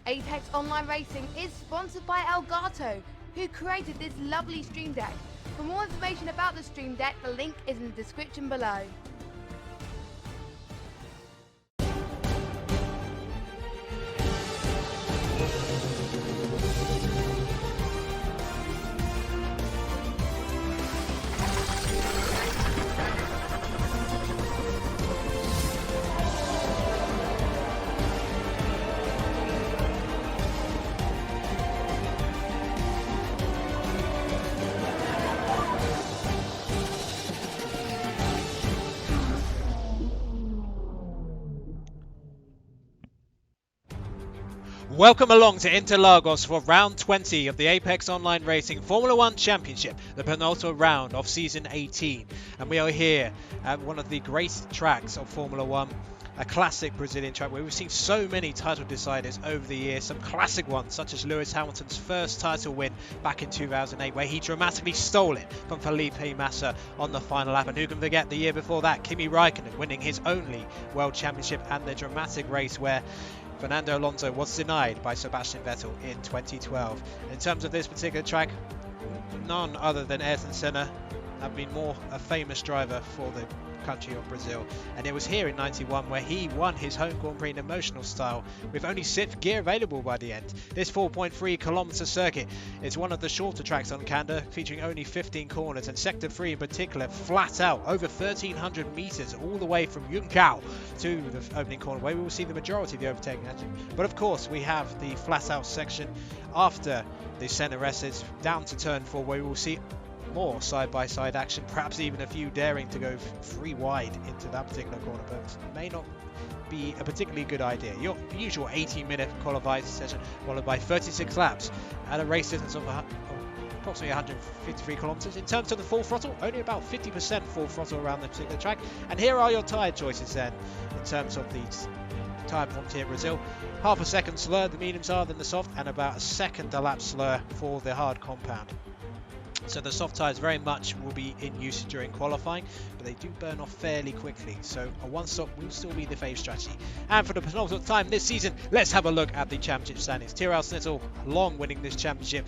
Apex Online Racing is sponsored by Elgato, who created this lovely Stream Deck. For more information about the Stream Deck, the link is in the description below. Welcome along to Interlagos for round 20 of the Apex Online Racing Formula 1 Championship, the penultimate round of season 18. And we are here at one of the great tracks of Formula 1, a classic Brazilian track where we've seen so many title deciders over the years, some classic ones such as Lewis Hamilton's first title win back in 2008 where he dramatically stole it from Felipe Massa on the final lap, and who can forget the year before that, Kimi Raikkonen winning his only World Championship, and the dramatic race where Fernando Alonso was denied by Sebastian Vettel in 2012. In terms of this particular track, none other than Ayrton Senna have been more a famous driver for the country of Brazil, and it was here in 91 where he won his home Grand Prix in emotional style with only 6th gear available by the end. This 4.3 kilometer circuit is one of the shorter tracks on Canada, featuring only 15 corners, and sector 3 in particular flat out over 1300 meters all the way from Yuncao to the opening corner where we will see the majority of the overtaking action. But of course we have the flat out section after the center S's down to turn 4 where we will see more side-by-side action, perhaps even a few daring to go 3 wide into that particular corner, but it may not be a particularly good idea. Your usual 18-minute qualifying session followed by 36 laps at a race distance of approximately 153 kilometers. In terms of the full throttle, only about 50% full throttle around the particular track. And here are your tyre choices then, in terms of the tyre performance here in Brazil. Half a second slower the mediums are than the soft, and about a second a lap slower for the hard compound. So the soft tyres very much will be in use during qualifying, but they do burn off fairly quickly, so a one stop will still be the fave strategy. And for the penultimate time this season, let's have a look at the championship standings. Tyrrell Snitzel long winning this championship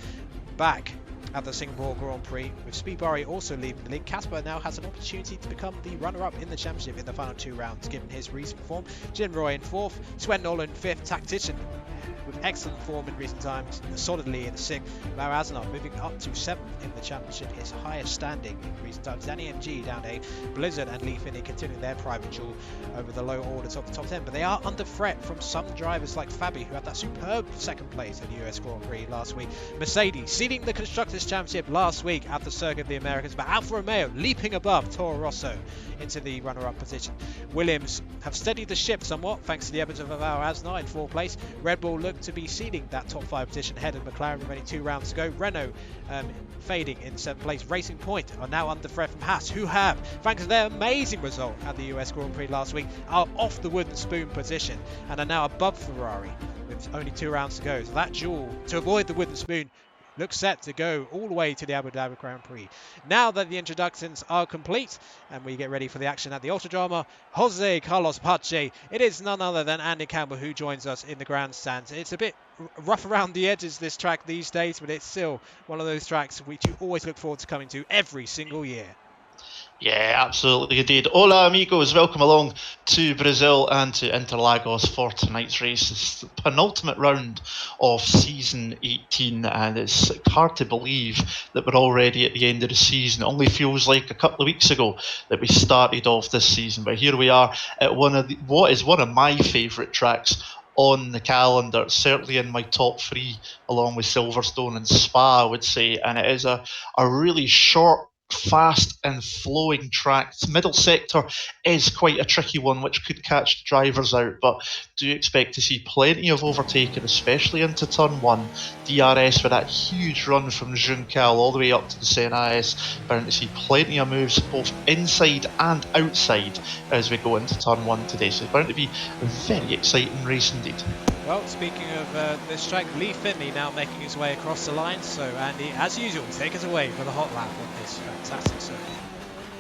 back at the Singapore Grand Prix, with Speedbari also leading the league. Casper now has an opportunity to become the runner-up in the championship in the final 2 rounds, given his recent form. Jim Roy in 4th, Sven Nolan 5th, Tactician with excellent form in recent times, solidly in 6th. Mauro Aznar moving up to 7th in the championship, his highest standing in recent times. Danny MG down to 8th, Blizzard and Lee Finney continuing their private duel over the low orders of the top 10, but they are under threat from some drivers like Fabi, who had that superb 2nd place at the US Grand Prix last week. Mercedes seeding the Constructors' Championship last week at the Circuit of the Americas, but Alfa Romeo leaping above Toro Rosso into the runner-up position. Williams have steadied the ship somewhat thanks to the evidence of Mauro Aznar in 4th place. Red Bull look to be ceding that top 5 position ahead of McLaren with only 2 rounds to go. Renault fading in 7th place. Racing Point are now under threat from Haas, who have, thanks to their amazing result at the US Grand Prix last week, are off the wooden spoon position and are now above Ferrari with only 2 rounds to go. So that duel to avoid the wooden spoon looks set to go all the way to the Abu Dhabi Grand Prix. Now that the introductions are complete and we get ready for the action at the Autódromo José Carlos Pace, it is none other than Andy Campbell who joins us in the grandstands. It's a bit rough around the edges, this track these days, but it's still one of those tracks which you always look forward to coming to every single year. Yeah, absolutely indeed. Hola amigos, welcome along to Brazil and to Interlagos for tonight's race. It's the penultimate round of season 18, and it's hard to believe that we're already at the end of the season. It only feels like a couple of weeks ago that we started off this season, but here we are at what is one of my favourite tracks on the calendar. It's certainly in my top 3 along with Silverstone and Spa, I would say, and it is a really short fast and flowing track. Middle sector is quite a tricky one, which could catch the drivers out, but do expect to see plenty of overtaking, especially into turn 1. DRS for that huge run from Juncal all the way up to the Senna-S. Bound to see plenty of moves both inside and outside as we go into turn 1 today, so it's bound to be a very exciting race indeed. Well, speaking of this track, Lee Finley now making his way across the line. So, Andy, as usual, take us away for the hot lap on this fantastic circuit.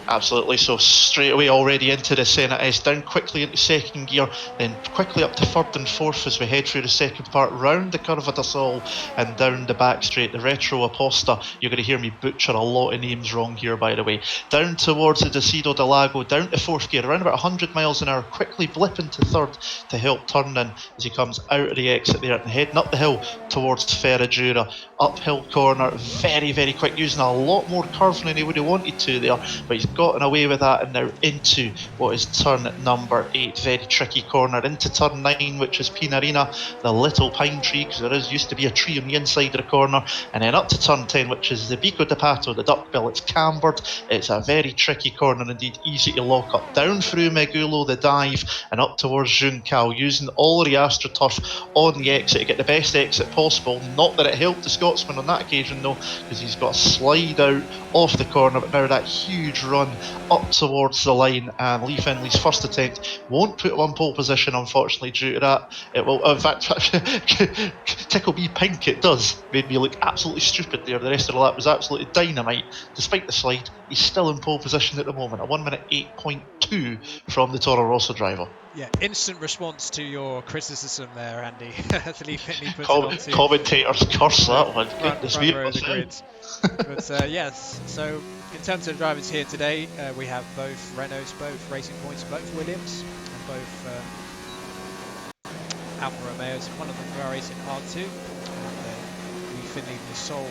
Absolutely, so straight away already into the Senna-S, down quickly into second gear, then quickly up to third and fourth as we head through the second part, round the curve of us all and down the back straight, the Retro Aposta. You're going to hear me butcher a lot of names wrong here, by the way. Down towards the Decido del Lago, down to fourth gear, around about 100 miles an hour, quickly blipping to third to help turn in as he comes out of the exit there and heading up the hill towards Ferradura. Uphill corner, very, very quick, using a lot more curve than he would have wanted to there, but he's gotten away with that and now into what is turn number 8, very tricky corner, into turn 9, which is Pinarina, the little pine tree, because there used to be a tree on the inside of the corner, and then up to turn 10, which is the Bico de Pato, the duckbill. It's cambered, it's a very tricky corner indeed, easy to lock up, down through Megulo, the dive, and up towards Juncal, using all the AstroTurf on the exit to get the best exit possible. Not that it helped the Scotsman on that occasion though, because he's got a slide out off the corner, but now that huge run up towards the line, and Lee Finley's first attempt won't put him on pole position, unfortunately, due to that. It will, in fact, tickle me pink, it does. Made me look absolutely stupid there. The rest of the lap was absolutely dynamite. Despite the slide, he's still in pole position at the moment, a 1 minute 8.2 from the Toro Rosso driver. Yeah, instant response to your criticism there, Andy. Lee Finley puts it on to commentators curse that one. front row of the grid. But yes, so in terms of the drivers here today, we have both Renaults, both Racing Points, both Williams, and both Alfa Romeos. One of them we are racing R2, and Lee Finley, the sole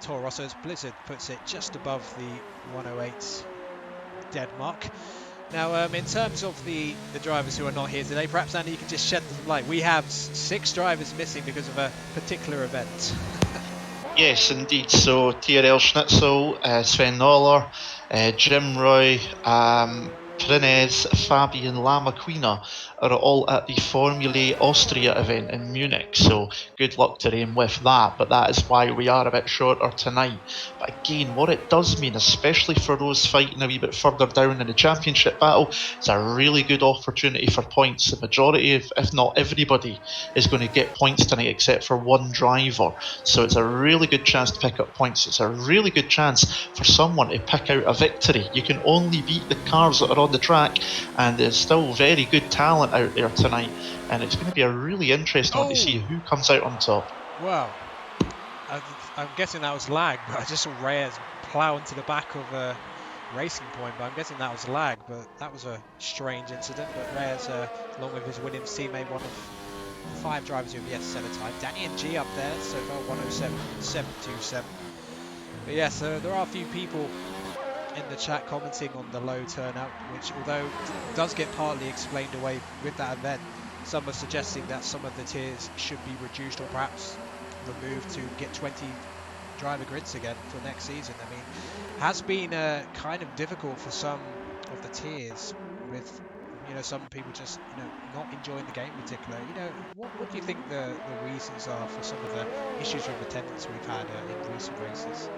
Toro Rosso's. Blizzard puts it just above the 108 dead mark. Now, in terms of the drivers who are not here today, perhaps, Andy, you can just shed some light. We have 6 drivers missing because of a particular event. Yes, indeed. So, TRL Schnitzel, Sven Noller, Jim Roy, Prinez, Fabian Lamaquina are all at the Formulae Austria event in Munich, so good luck to them with that, but that is why we are a bit shorter tonight. But again, what it does mean, especially for those fighting a wee bit further down in the championship battle, it's a really good opportunity for points. The majority, if not everybody, is going to get points tonight except for one driver, so it's a really good chance to pick up points. It's a really good chance for someone to pick out a victory. You can only beat the cars that are on the track, and there's still very good talent out there tonight, and it's going to be a really interesting one to see who comes out on top. Wow, I'm guessing that was lag, but I just saw Reyes plough into the back of a Racing Point, but I'm guessing that was lag, but that was a strange incident. But Reyes, along with his Williams teammate, one of 5 drivers who have yet to set a time. Danny and G up there, so far 107.727. But yes, there are a few people in the chat commenting on the low turnout, which, although does get partly explained away with that event, some are suggesting that some of the tiers should be reduced or perhaps removed to get 20 driver grids again for next season. I mean, has been kind of difficult for some of the tiers, with some people just not enjoying the game in particular. What do you think the reasons are for some of the issues with attendance we've had in recent races?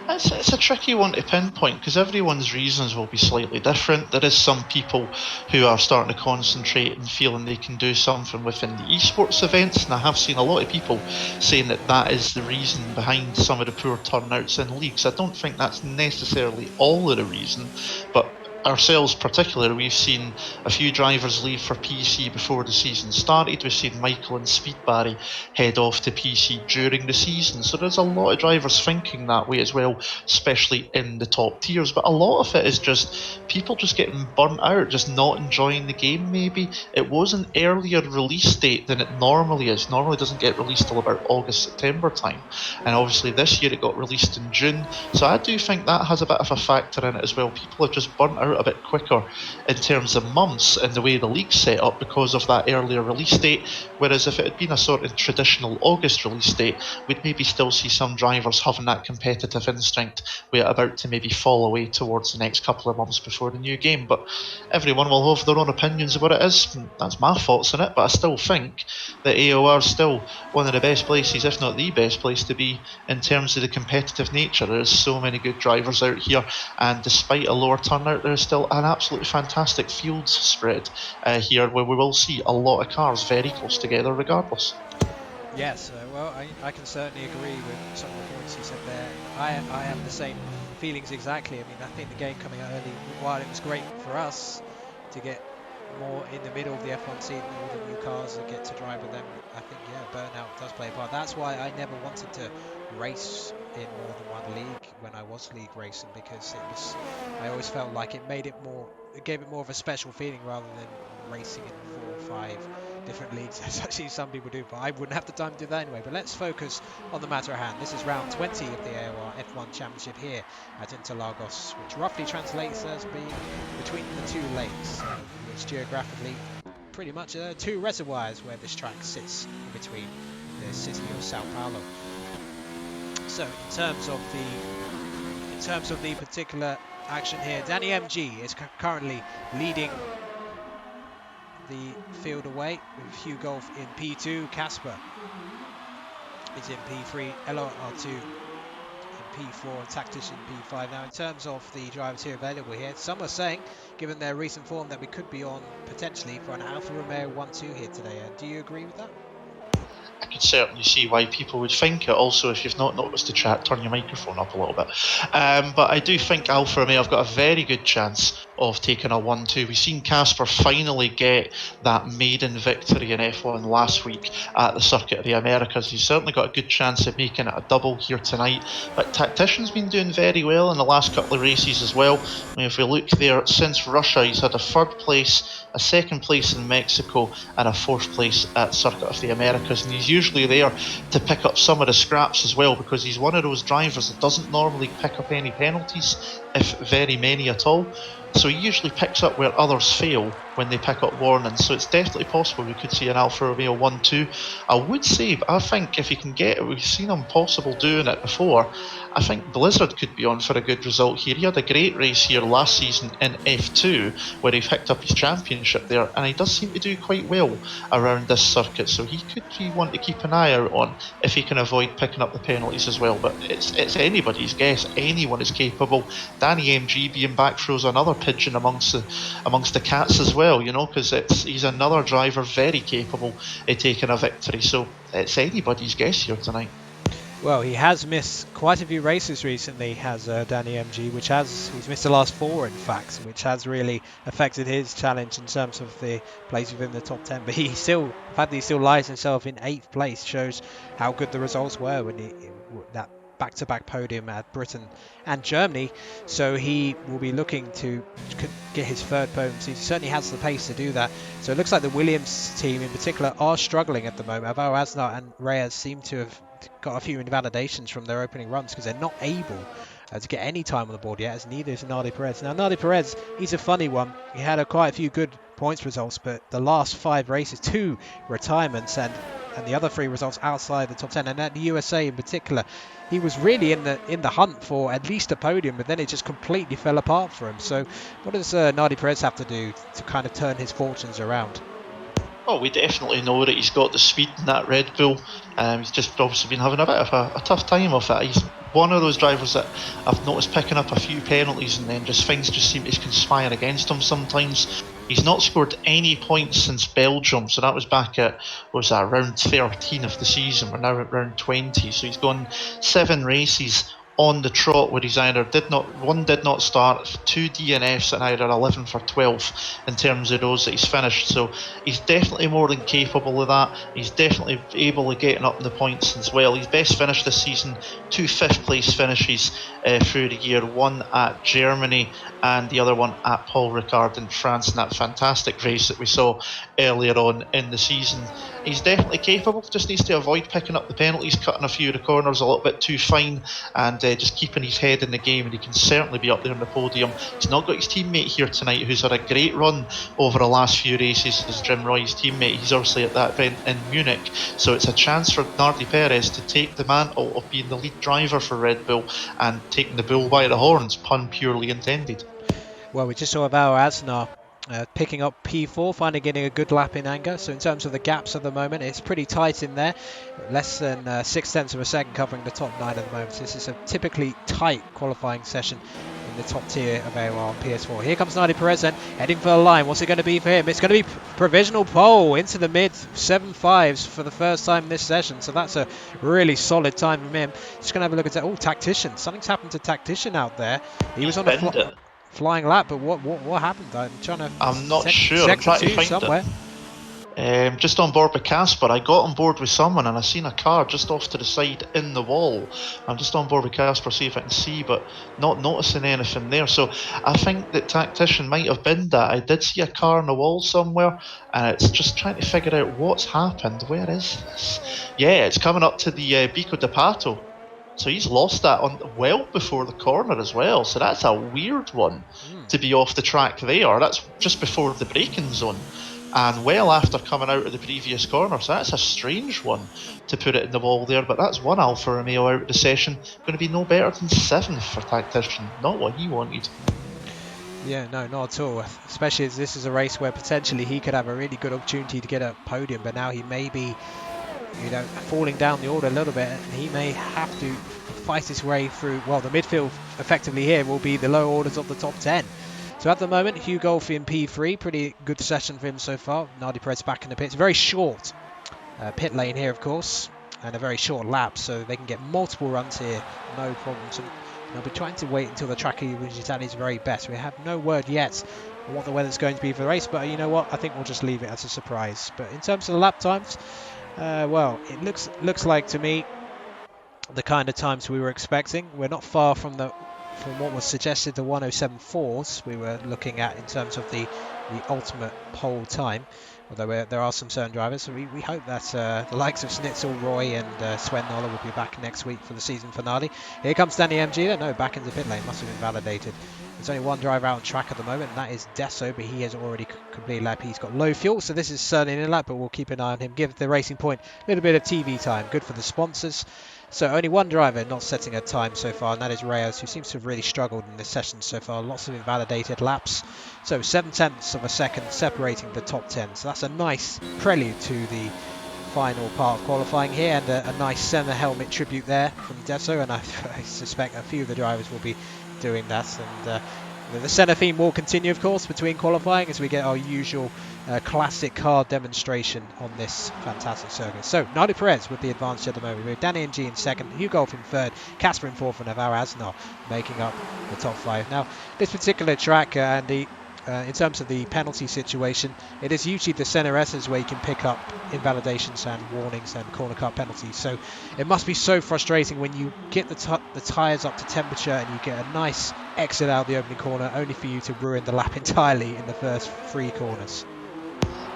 It's a tricky one to pinpoint because everyone's reasons will be slightly different. There is some people who are starting to concentrate and feeling they can do something within the esports events, and I have seen a lot of people saying that is the reason behind some of the poor turnouts in leagues. I don't think that's necessarily all of the reason, but ourselves particularly, we've seen a few drivers leave for PC before the season started. We've seen Michael and Speed Barry head off to PC during the season, so there's a lot of drivers thinking that way as well, especially in the top tiers. But a lot of it is just people just getting burnt out, just not enjoying the game. Maybe it was an earlier release date than it normally is. Normally doesn't get released till about August, September time, and obviously this year it got released in June, so I do think that has a bit of a factor in it as well. People are just burnt out through it a bit quicker in terms of months in the way the league's set up because of that earlier release date. Whereas if it had been a sort of traditional August release date, we'd maybe still see some drivers having that competitive instinct where about to maybe fall away towards the next couple of months before the new game. But everyone will have their own opinions of what it is. That's my thoughts on it, but I still think that AOR is still one of the best places, if not the best place to be in terms of the competitive nature. There's so many good drivers out here, and despite a lower turnout, there's still an absolutely fantastic field spread here where we will see a lot of cars very close together regardless. Yes, well, I can certainly agree with some of the points you said there. I have the same feelings exactly. I mean, I think the game coming out early, while it was great for us to get more in the middle of the F1 scene, all the new cars that get to drive with them, I think, yeah, burnout does play a part. That's why I never wanted to race in more than one league when I was league racing, because I always felt like it gave it more of a special feeling rather than racing in 4 or 5 different leagues, as actually some people do, but I wouldn't have the time to do that anyway. But let's focus on the matter at hand. This is round 20 of the AOR F1 Championship here at Interlagos, which roughly translates as being between the two lakes, which geographically pretty much are 2 reservoirs where this track sits in between the city of Sao Paulo. So in terms of the particular action here, Danny MG is currently leading the field away with Hugh Golf in P2. Casper is in P3, LR2 in P4, and Tactician P5. Now in terms of the drivers here available here, some are saying, given their recent form, that we could be on potentially for an Alfa Romeo 1-2 here today. Do you agree with that? I can certainly see why people would think it. Also, if you've not noticed the chat, turn your microphone up a little bit. But I do think Alfa Romeo have got a very good chance of taking a 1-2. We've seen Casper finally get that maiden victory in F1 last week at the Circuit of the Americas. He's certainly got a good chance of making it a double here tonight. But Tactician's been doing very well in the last couple of races as well. I mean, if we look there, since Russia, he's had a 3rd place, a 2nd place in Mexico, and a 4th place at Circuit of the Americas. And he's usually there to pick up some of the scraps as well, because he's one of those drivers that doesn't normally pick up any penalties, if very many at all. So he usually picks up where others fail when they pick up warnings. So it's definitely possible we could see an Alfa Romeo 1-2. I would say, I think if he can get it, we've seen him possible doing it before. I think Blizzard could be on for a good result here. He had a great race here last season in F2 where he picked up his championship there, and he does seem to do quite well around this circuit. So he could be one to keep an eye out on if he can avoid picking up the penalties as well. But it's anybody's guess. Anyone is capable. Danny MG being back throws another pigeon amongst the cats as well, you know, because he's another driver very capable of taking a victory. So it's anybody's guess here tonight. Well, he has missed quite a few races recently, has Danny MG, he's missed the last 4 in fact, which has really affected his challenge in terms of the place within the top 10. But the fact that he still lies himself in 8th place shows how good the results were when that back-to-back podium at Britain and Germany. So he will be looking to get his 3rd podium. So he certainly has the pace to do that. So it looks like the Williams team in particular are struggling at the moment. Alvaro Asnar and Reyes seem to have got a few invalidations from their opening runs because they're not able to get any time on the board yet, as neither is Nardi Perez. Now Nardi Perez, he's a funny one. He had quite a few good points results, but the last 5 races, 2 retirements and the other 3 results outside the top 10, and at the USA in particular, he was really in the hunt for at least a podium, but then it just completely fell apart for him. So what does Nardi Perez have to do to kind of turn his fortunes around? Well, we definitely know that he's got the speed in that Red Bull. He's just obviously been having a bit of a tough time of it. He's one of those drivers that I've noticed picking up a few penalties and then things just seem to conspire against him sometimes. He's not scored any points since Belgium, so that was back at, round 13 of the season. We're now at round 20, so he's gone 7 races on the trot where he's either did not start, 2 DNFs, and either 11 for 12 in terms of those that he's finished. So he's definitely more than capable of that. He's definitely able of getting up in the points as well. His best finish this season, 2 5th place finishes through the year, one at Germany and the other one at Paul Ricard in France in that fantastic race that we saw earlier on in the season. He's definitely capable, just needs to avoid picking up the penalties, cutting a few of the corners a little bit too fine, and just keeping his head in the game, and he can certainly be up there on the podium. He's not got his teammate here tonight, who's had a great run over the last few races as Jim Roy's teammate. He's obviously at that event in Munich, so it's a chance for Nardi Perez to take the mantle of being the lead driver for Red Bull and taking the bull by the horns, pun purely intended. Well, we just saw AOR Asnar picking up P4, finally getting a good lap in anger. So in terms of the gaps at the moment, it's pretty tight in there. Less than 0.6 of a second covering the top 9 at the moment. So this is a typically tight qualifying session in the top tier of AOR on PS4. Here comes Nardi Perez then, heading for the line. What's it going to be for him? It's going to be provisional pole into the mid 7.5s for the first time this session. So that's a really solid time from him. Just going to have a look at that. Oh, Tactician. Something's happened to Tactician out there. He was on a flying lap, but what happened? I'm not sure. I'm trying to find somewhere. Just on board with Casper. I got on board with someone and I seen a car just off to the side in the wall. I'm just on board with Casper, see if I can see, but not noticing anything there. So I think that Tactician might have been that. I did see a car on the wall somewhere, and it's just trying to figure out what's happened. Where is this? Yeah, it's coming up to the Bico de Pato. So he's lost that on well before the corner as well. So that's a weird one to be off the track there. That's just before the braking zone, and well after coming out of the previous corner. So that's a strange one to put it in the wall there. But that's one Alfa Romeo out of the session. Going to be no better than 7th for Tactician. Not what he wanted. Yeah, no, not at all. Especially as this is a race where potentially he could have a really good opportunity to get a podium. But now he may be, falling down the order a little bit, and he may have to fight his way through. Well, the midfield effectively here will be the low orders of the top 10. So at the moment, Hugh Golf in P3, pretty good session for him so far. Nardi Perez back in the pits, very short pit lane here, of course, and a very short lap, so they can get multiple runs here, no problems. And they'll be trying to wait until the track is at its very best. We have no word yet on what the weather's going to be for the race, but you know what? I think we'll just leave it as a surprise. But in terms of the lap times, well, it looks like to me the kind of times we were expecting. We're not far from what was suggested, the 107.4s we were looking at in terms of the ultimate pole time. Although there are some certain drivers, so we hope that the likes of Schnitzel, Roy and Sven Noller will be back next week for the season finale. Here comes Danny MG. No, back into pit lane, must have been validated. There's only one driver out on track at the moment, and that is Deso, but he has already completed lap. He's got low fuel, so this is certainly in a lap, but we'll keep an eye on him. Give the Racing Point a little bit of TV time. Good for the sponsors. So only one driver not setting a time so far, and that is Reyes, who seems to have really struggled in this session so far. Lots of invalidated laps. So 0.7 of a second separating the top 10. So that's a nice prelude to the final part of qualifying here, and a nice centre helmet tribute there from Deso, and I suspect a few of the drivers will be doing that. And the centre theme will continue, of course, between qualifying as we get our usual classic car demonstration on this fantastic circuit. So Nardi Perez with the advantage at the moment. We have Danny NG in second, Hugh Golf in third, Casper in fourth, and AOR Asnar making up the top 5. Now, this particular track, Andy, in terms of the penalty situation, it is usually the centre S's where you can pick up invalidations and warnings and corner cut penalties. So it must be so frustrating when you get the tyres up to temperature and you get a nice exit out of the opening corner, only for you to ruin the lap entirely in the first 3 corners.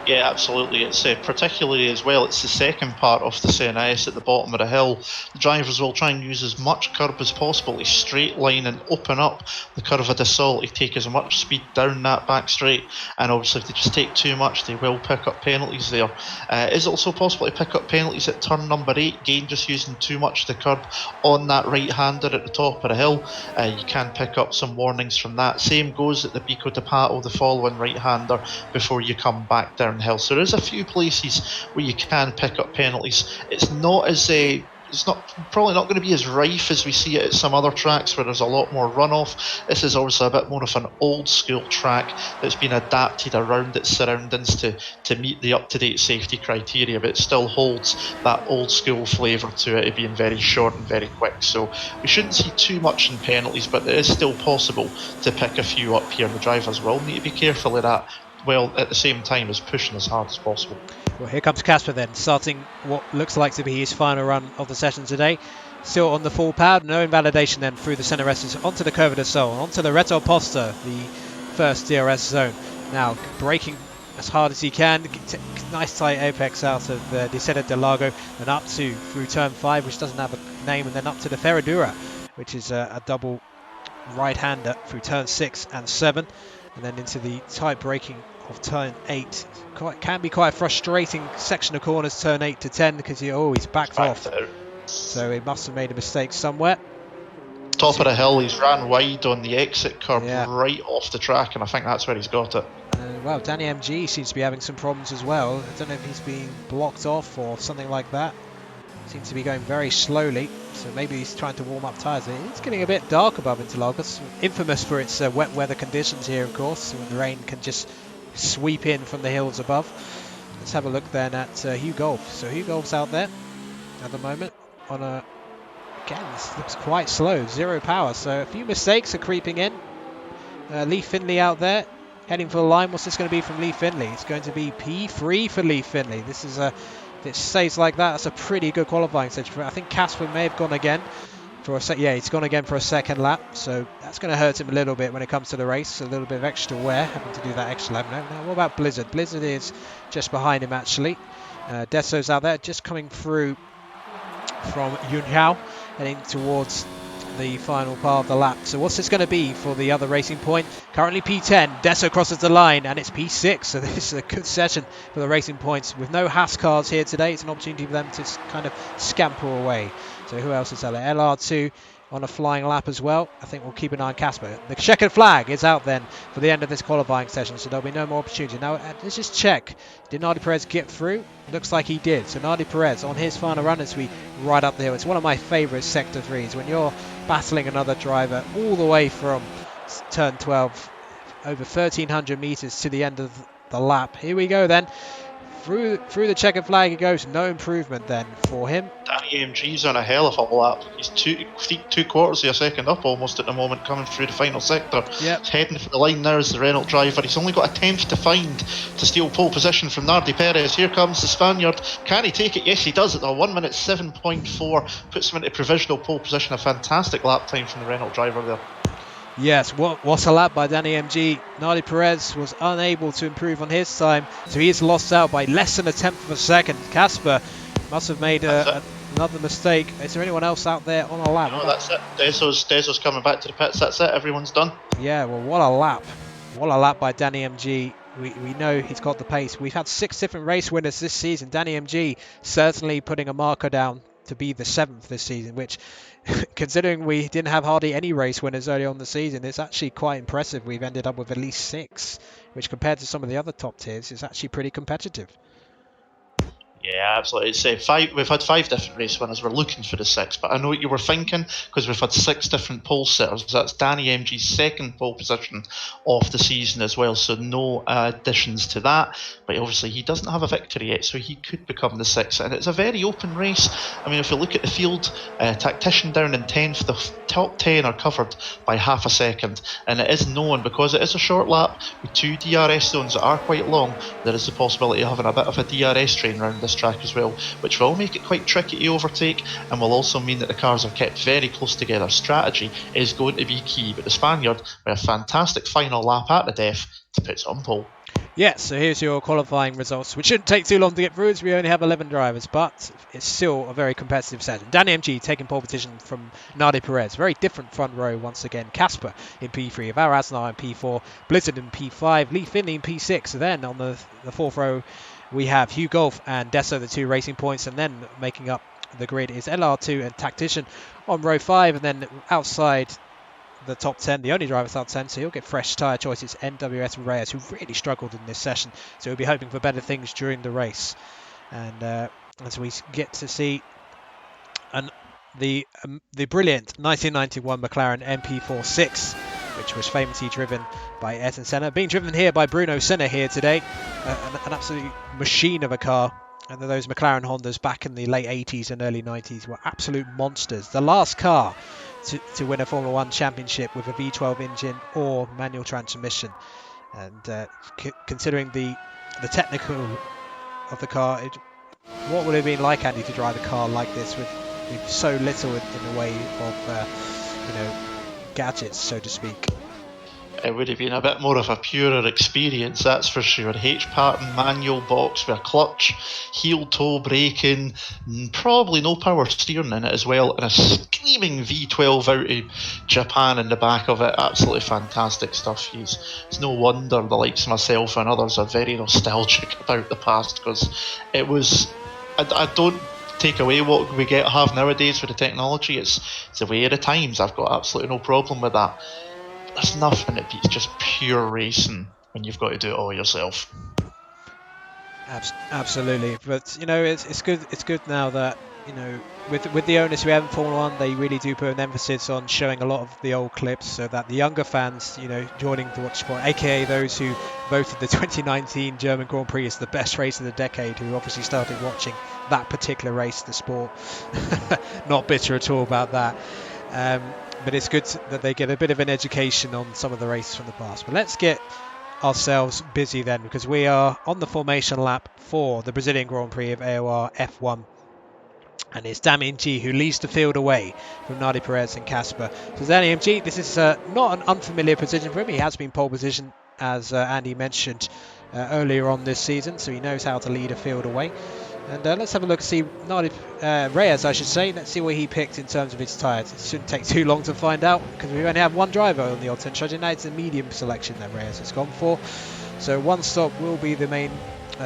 Yeah, absolutely. It's particularly as well, it's the second part of the CNS at the bottom of the hill. The drivers will try and use as much curb as possible to straight line and open up the curve of Desault to take as much speed down that back straight. And obviously if they just take too much, they will pick up penalties there. It is also possible to pick up penalties at turn number 8, again just using too much of the curb on that right-hander at the top of the hill. You can pick up some warnings from that. Same goes at the Bico de Pato, the following right-hander, before you come back down hill. So there's a few places where you can pick up penalties. It's probably not going to be as rife as we see it at some other tracks where there's a lot more runoff. This is obviously a bit more of an old school track that's been adapted around its surroundings to meet the up-to-date safety criteria, but it still holds that old school flavour to it, being very short and very quick. So we shouldn't see too much in penalties, but it is still possible to pick a few up here. The drivers will need to be careful of that, well, at the same time as pushing as hard as possible. Well, here comes Casper then, starting what looks like to be his final run of the session today. Still on the full pad, no invalidation then through the centre S's onto the Curva del Sol, onto the Reto Posta, the first DRS zone. Now braking as hard as he can, nice tight apex out of the Desceda del Lago, and up to through turn 5, which doesn't have a name, and then up to the Ferradura. which is a double right-hander through turn 6 and 7, and then into the tight braking of turn 8. Can be quite a frustrating section of corners, turn 8 to 10, because he always backed off. So he must have made a mistake somewhere. Top of the hill, he's ran wide on the exit curb, Yeah. right off the track, and I think that's where he's got it. Well, Danny MG seems to be having some problems as well. I don't know if he's being blocked off or something like that. Seems to be going very slowly, so maybe he's trying to warm up tyres. It's getting a bit dark above Interlagos, infamous for its wet weather conditions here, of course, when the rain can just sweep in from the hills above. Let's have a look then at Hugh Golf. So Hugh Golf's out there at the moment on a... Again, this looks quite slow, 0 power, so a few mistakes are creeping in. Lee Finley out there, heading for the line. What's this going to be from Lee Finley? It's going to be P3 for Lee Finley. This is a... If it stays like that, that's a pretty good qualifying stage. I think Casper may have gone again for a yeah, he's gone again for a second lap, so that's going to hurt him a little bit when it comes to the race. A little bit of extra wear, having to do that extra lap. Now, what about Blizzard? Blizzard is just behind him, actually. Desso's out there, just coming through from Yunhao, heading towards the final part of the lap. So what's this going to be for the other Racing Point? Currently P10, Desso crosses the line, and it's P6, so this is a good session for the Racing Points. With no Haas cars here today, it's an opportunity for them to kind of scamper away. So who else is out there? LR2 on a flying lap as well. I think we'll keep an eye on Casper. The checkered flag is out then for the end of this qualifying session, so there'll be no more opportunity. Now, let's just check. Did Nardi Perez get through? Looks like he did. So Nardi Perez on his final run as we ride up the hill. It's one of my favourite Sector 3s when you're battling another driver all the way from turn 12, over 1,300 metres to the end of the lap. Here we go then. Through the checkered flag he goes. No improvement then for him. Danny MG's on a hell of a lap. He's two quarters of a second up almost at the moment, coming through the final sector. Yep. He's heading for the line now as the Renault driver. He's only got a tenth to find to steal pole position from Nardi Perez. Here comes the Spaniard. Can he take it? Yes, he does. At the 1 minute 7.4, puts him into provisional pole position. A fantastic lap time from the Renault driver there. Yes, what's a lap by Danny MG. Nardi Perez was unable to improve on his time, so he is lost out by less than a tenth of a second. Casper must have made another mistake. Is there anyone else out there on a lap? No, that's it. Desso's coming back to the pits. That's it. Everyone's done. Yeah, well, what a lap. What a lap by Danny MG. We know he's got the pace. We've had 6 different race winners this season. Danny MG certainly putting a marker down to be the 7th this season, which, considering we didn't have hardly any race winners early on in the season, it's actually quite impressive. We've ended up with at least 6, which compared to some of the other top tiers is actually pretty competitive. Yeah, absolutely. We've had 5 different race winners. We're looking for the 6th, but I know what you were thinking, because we've had 6 different pole sitters. That's Danny MG's second pole position of the season as well, so no additions to that. But obviously he doesn't have a victory yet, so he could become the 6th. And it's a very open race. I mean, if you look at the field, Tactician down in 10th, the top 10 are covered by half a second. And it is known, because it is a short lap with 2 DRS zones that are quite long, there is the possibility of having a bit of a DRS train around this track as well, which will make it quite tricky to overtake, and will also mean that the cars are kept very close together. Strategy is going to be key, but the Spaniard with a fantastic final lap at the death to pits on pole. Yeah, so here's your qualifying results, which shouldn't take too long to get through as we only have 11 drivers, but it's still a very competitive session. Danny MG taking pole position from Nardi Perez. Very different front row once again. Casper in P3, Avar Asnar in P4, Blizzard in P5, Lee Finley in P6. Then on the 4th row we have Hugh Golf and Desso, the 2 Racing Points, and then making up the grid is LR2 and Tactician on row 5, and then outside the top 10, the only driver top 10, so he'll get fresh tyre choices, NWS and Reyes, who really struggled in this session, so we'll be hoping for better things during the race. And as we get to see the brilliant 1991 McLaren MP46, which was famously driven by Ayrton Senna, being driven here by Bruno Senna here today, an absolute machine of a car. And those McLaren Hondas back in the late 80s and early 90s were absolute monsters. The last car to win a Formula 1 championship with a V12 engine or manual transmission. And considering the technical of the car, what would it have been like, Andy, to drive a car like this with so little in the way of gadgets, so to speak? It would have been a bit more of a purer experience, that's for sure. H-pattern manual box with a clutch, heel toe braking, probably no power steering in it as well, and a screaming V12 out of Japan in the back of it. Absolutely fantastic stuff. It's no wonder the likes of myself and others are very nostalgic about the past, because it was... I don't take away what we have nowadays with the technology. It's the way of the times. I've got absolutely no problem with that. There's nothing that beats just pure racing when you've got to do it all yourself. Absolutely, but you know, it's good. It's good now that, you know, with the owners we have in Formula One, they really do put an emphasis on showing a lot of the old clips, so that the younger fans, you know, joining the watch sport, aka those who voted the 2019 German Grand Prix as the best race of the decade, who obviously started watching that particular race, the sport. Not bitter at all about that. But it's good that they get a bit of an education on some of the races from the past. But let's get ourselves busy then, because we are on the formation lap for the Brazilian Grand Prix of AOR F1. And it's Damien G who leads the field away from Nardi Perez and Casper. So Damien G, this is not an unfamiliar position for him. He has been pole position, as Andy mentioned earlier on this season, so he knows how to lead a field away. And let's have a look and see Reyes, I should say. Let's see what he picked in terms of his tyres. It shouldn't take too long to find out, because we only have one driver on the odd strategy. Now it's a medium selection that Reyes has gone for. So one stop will be the main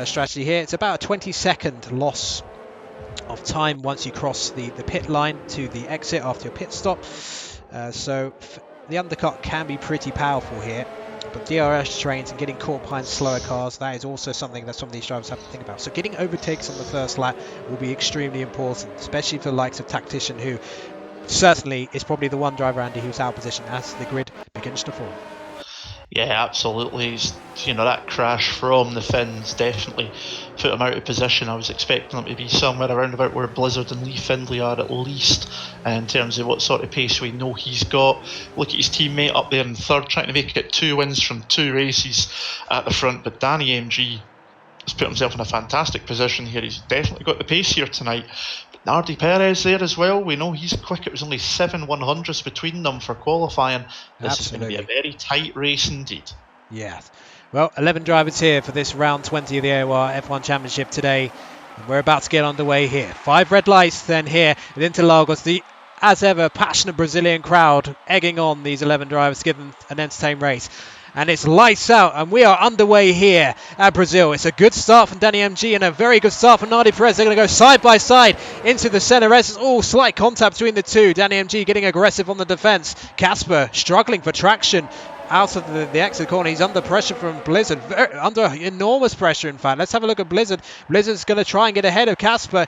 strategy here. It's about a 20-second loss of time once you cross the pit line to the exit after your pit stop. So the undercut can be pretty powerful here. But DRS trains and getting caught behind slower cars, that is also something that some of these drivers have to think about. So getting overtakes on the first lap will be extremely important, especially for the likes of Tactician, who certainly is probably the one driver, Andy, who's out of position as the grid begins to form. Yeah, absolutely. You know, that crash from the Finns definitely put him out of position. I was expecting him to be somewhere around about where Blizzard and Lee Findlay are, at least, in terms of what sort of pace we know he's got. Look at his teammate up there in third, trying to make it 2 wins from 2 races at the front. But Danny MG has put himself in a fantastic position here. He's definitely got the pace here tonight. Nardi Perez there as well. We know he's quick. It was only 7 100s between them for qualifying. This is going to be a very tight race indeed. Yeah. Well, 11 drivers here for this round 20 of the AOR F1 Championship today. And we're about to get underway here. 5 red lights then here at Interlagos. The, as ever, passionate Brazilian crowd egging on these 11 drivers to give them an entertaining race. And it's lights out, and we are underway here at Brazil. It's a good start from Danny MG and a very good start from Nardi Perez. They're going to go side by side into the centre. Oh, slight contact between the two. Danny MG getting aggressive on the defence. Casper struggling for traction out of the exit corner. He's under pressure from Blizzard, under enormous pressure, in fact. Let's have a look at Blizzard. Blizzard's going to try and get ahead of Casper.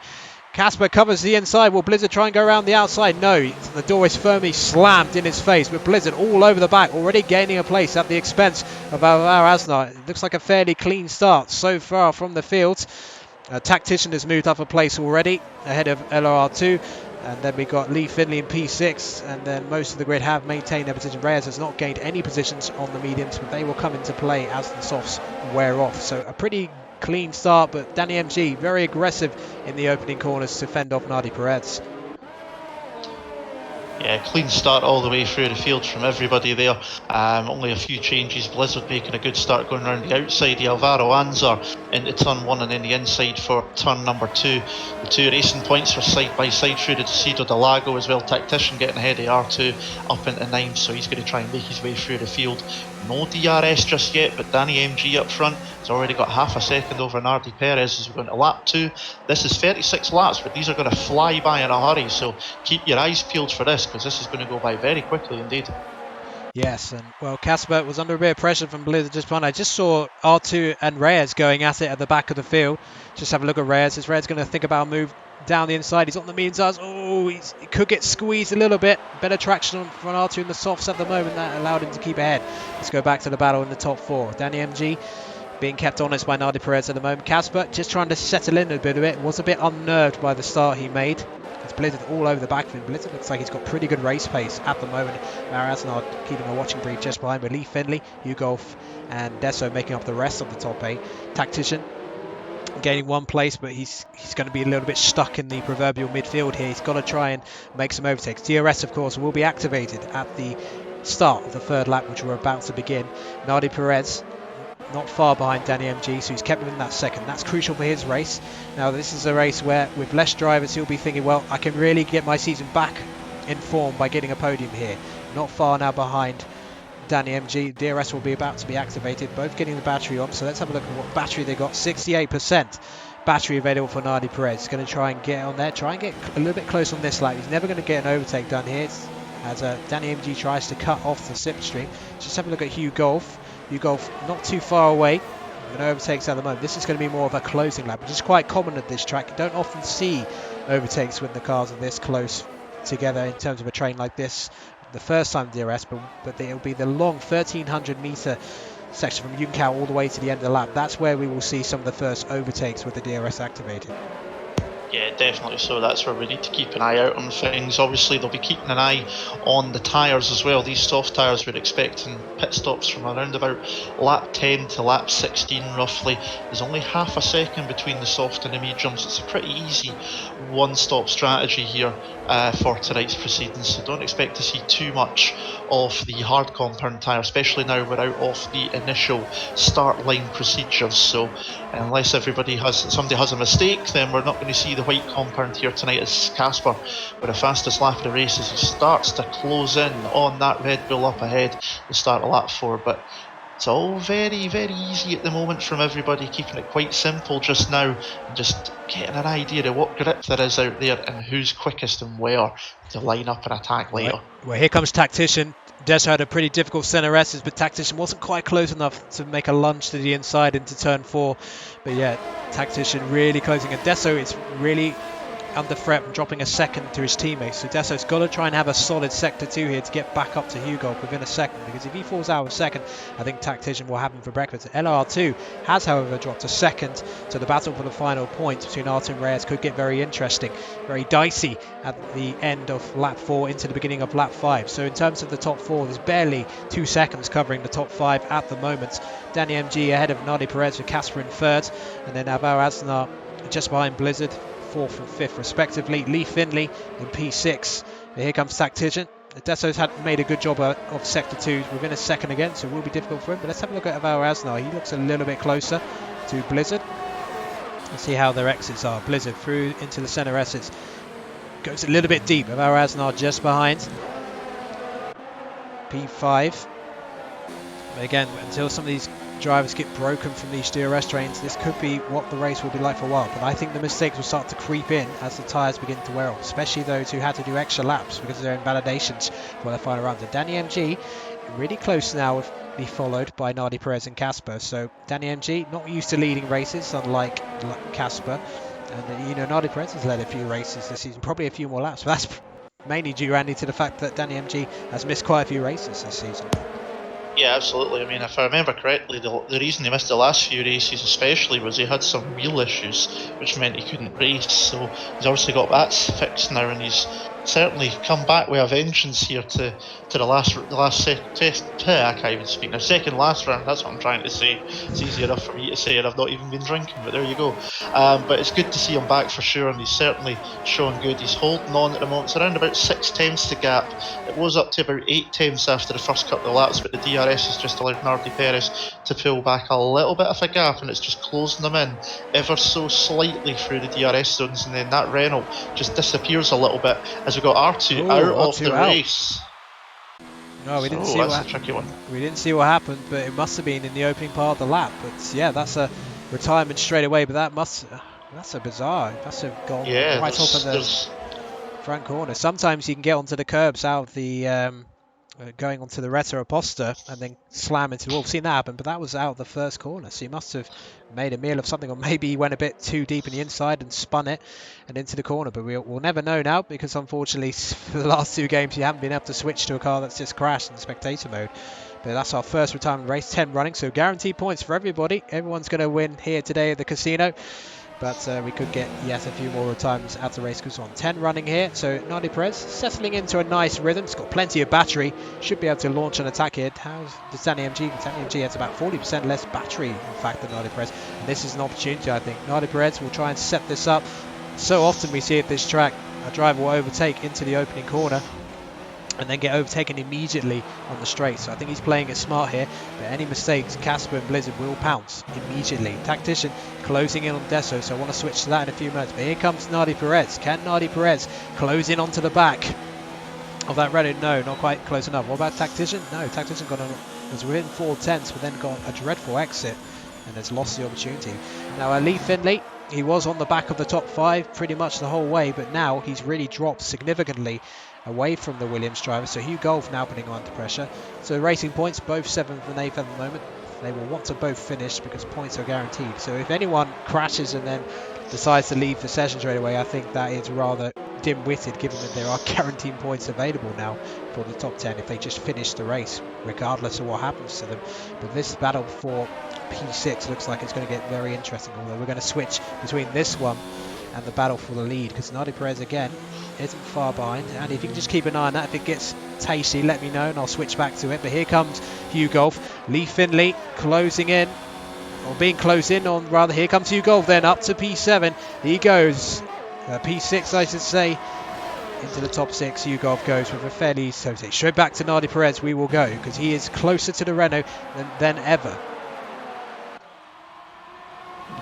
Casper covers the inside. Will Blizzard try and go around the outside? No, the door is firmly slammed in his face, with Blizzard all over the back, already gaining a place at the expense of Alvaro Asnar. It looks like a fairly clean start so far from the field. Tactician has moved up a place already, ahead of LR2. And then we got Lee Finley in P6, and then most of the grid have maintained their position. Reyes has not gained any positions on the mediums, but they will come into play as the softs wear off. So a pretty clean start, but Danny MG very aggressive in the opening corners to fend off Nardi Perez. Yeah, clean start all the way through the field from everybody there. Only a few changes. Blizzard making a good start going around the outside. The Alvaro Anzar into turn 1 and then the inside for turn number 2. The 2 racing points were side by side through the Decido de Lago as well. Tactician getting ahead of R2 up into 9, so he's going to try and make his way through the field. No DRS just yet, but Danny MG up front has already got half a second over Nardi Perez as we go into lap 2. This is 36 laps, but these are going to fly by in a hurry, so keep your eyes peeled for this, because this is going to go by very quickly indeed. Yes, and well, Casper was under a bit of pressure from Blizzard just behind. I just saw R2 and Reyes going at it at the back of the field. Just have a look at Reyes. Is Reyes going to think about a move down the inside? He's on the medium sides. Oh, he could get squeezed a little bit. Better traction from R2 in the softs at the moment. That allowed him to keep ahead. Let's go back to the battle in the top 4. Danny MG being kept honest by Nardi Perez at the moment. Casper just trying to settle in a bit of it. Was a bit unnerved by the start he made. It's Blizzard all over the back of him. Blizzard looks like he's got pretty good race pace at the moment. Maraznar keeping a watching brief just behind with Lee Finley, Hugolf and Desso making up the rest of the top 8. Tactician gaining 1 place, but he's going to be a little bit stuck in the proverbial midfield here. He's got to try and make some overtakes. DRS, of course, will be activated at the start of the third lap, which we're about to begin. Nardi Perez not far behind Danny MG, so he's kept him in that second. That's crucial for his race. Now this is a race where with less drivers he'll be thinking, well, I can really get my season back in form by getting a podium here. Not far now behind Danny MG. DRS will be about to be activated, both getting the battery on, so let's have a look at what battery they got. 68% battery available for Nardi Perez. He's going to try and get on there, try and get a little bit close on this lap. He's never going to get an overtake done here as Danny MG tries to cut off the slipstream. Just have a look at Hugh Golf. Hugh Golf not too far away, and overtakes at the moment. This is going to be more of a closing lap, which is quite common at this track. You don't often see overtakes when the cars are this close together in terms of a train like this. The first time DRS, but it'll be the long 1300 meter section from Yuncao all the way to the end of the lap. That's where we will see some of the first overtakes with the DRS activated. Yeah, definitely. So that's where we need to keep an eye out on things. Obviously, they'll be keeping an eye on the tyres as well. These soft tyres, we're expecting pit stops from around about lap 10 to lap 16 roughly. There's only half a second between the soft and the mediums. It's a pretty easy one-stop strategy here for tonight's proceedings. So don't expect to see too much of the hard compound tyre, especially now we're out of the initial start line procedures. So unless somebody has a mistake, then we're not going to see the white compound here tonight as Casper, with the fastest lap of the race, as he starts to close in on that Red Bull up ahead the start of lap 4. But it's all very, very easy at the moment from everybody, keeping it quite simple just now, and just getting an idea of what grip there is out there and who's quickest and where to line up and attack later. Well, here comes Tactician. Deso had a pretty difficult centre S's, but Tactician wasn't quite close enough to make a lunge to the inside into turn 4. But yeah, Tactician really closing, and Deso is really under threat from dropping a second to his teammates. So Deso's got to try and have a solid sector 2 here to get back up to Hugo within a second, because if he falls out of second, I think Tactician will have him for breakfast. LR2 has, however, dropped a second, so the battle for the final point between Artur and Reyes could get very interesting, very dicey at the end of lap 4 into the beginning of lap 5. So in terms of the top 4, there's barely 2 seconds covering the top 5 at the moment. Danny MG ahead of Nardi Perez with Casper in 3rd, and then Alvaro Aznar just behind Blizzard, 4th and 5th respectively. Lee Finley in P6. Here comes Tactician. Deso's made a good job of sector 2 within a second again, so it will be difficult for him. But let's have a look at Alvaro Aznar. He looks a little bit closer to Blizzard. Let's see how their exits are. Blizzard through into the centre S's. Goes a little bit deep. Alvaro Aznar just behind. P5. But again, until some of these drivers get broken from these DRS trains, this could be what the race will be like for a while. But I think the mistakes will start to creep in as the tyres begin to wear off, especially those who had to do extra laps because of their invalidations for their final rounds. And Danny MG really close now with be followed by Nardi Perez and Casper. So Danny MG not used to leading races, unlike Casper, and you know, Nardi Perez has led a few races this season, probably a few more laps, but that's mainly due, Andy, to the fact that Danny MG has missed quite a few races this season. Yeah, absolutely. I mean, if I remember correctly, the reason he missed the last few races especially was he had some wheel issues, which meant he couldn't race. So he's obviously got that fixed now, and he's certainly come back with a vengeance here to the last test. I can't even speak now. Second last round, that's what I'm trying to say. It's easy enough for me to say, and I've not even been drinking, but there you go. But it's good to see him back for sure, and he's certainly showing good. He's holding on at the moment. It's around about 6 tenths to gap. It was up to about 8 tenths after the first couple of laps, but the DRS has just allowed Nardi Perez to pull back a little bit of a gap, and it's just closing them in ever so slightly through the DRS zones, and then that Renault just disappears a little bit as we got R2 out of the race. No, we didn't see that's a tricky one. We didn't see what happened, but it must have been in the opening part of the lap. But yeah, that's a retirement straight away. But that's a bizarre. It must have gone right off of the front corner. Sometimes you can get onto the curbs out of the going onto the Retta Oposta and then slam into the wall. We've seen that happen, but that was out of the first corner, so he must have made a meal of something, or maybe he went a bit too deep in the inside and spun it and into the corner. But we'll never know now, because unfortunately for the last 2 games you haven't been able to switch to a car that's just crashed in spectator mode. But that's our first retirement race, 10 running, so guaranteed points for everybody. Everyone's going to win here today at the casino. But we could get yet a few more retirements as the race goes on. 10 running here, so Nardi Perez settling into a nice rhythm. He's got plenty of battery, should be able to launch an attack here. How's Danny MG? Danny MG has about 40% less battery, in fact, than Nardi Perez. And this is an opportunity, I think. Nardi Perez will try and set this up. So often we see at this track, a driver will overtake into the opening corner and then get overtaken immediately on the straight. So I think he's playing it smart here, but any mistakes, Casper and Blizzard will pounce immediately. Tactician closing in on Deso, so I want to switch to that in a few minutes. But here comes Nardi Perez. Can Nardi Perez close in onto the back of that Renault? No, not quite close enough. What about Tactician? No, Tactician was within 4/10, but then got a dreadful exit and has lost the opportunity. Now Lee Finley, he was on the back of the top 5 pretty much the whole way, but now he's really dropped significantly away from the Williams driver. So Hugh Golf now putting on under pressure. So racing points, both 7th and 8th at the moment. They will want to both finish because points are guaranteed. So if anyone crashes and then decides to leave the session straight away, I think that is rather dim-witted, given that there are guaranteed points available now for the top 10 if they just finish the race, regardless of what happens to them. But this battle for P6 looks like it's going to get very interesting, although we're going to switch between this one and the battle for the lead, because Nardi Perez again isn't far behind. And if you can just keep an eye on that, if it gets tasty, let me know and I'll switch back to it. But here comes Hugh Golf. Lee Finley closing in, or being closed in on, rather. Here comes Hugh Golf then up to P7. He goes P6, I should say, into the top 6. Hugh Golf goes with a fairly, so to say, straight back to Nardi Perez we will go, because he is closer to the Renault than ever.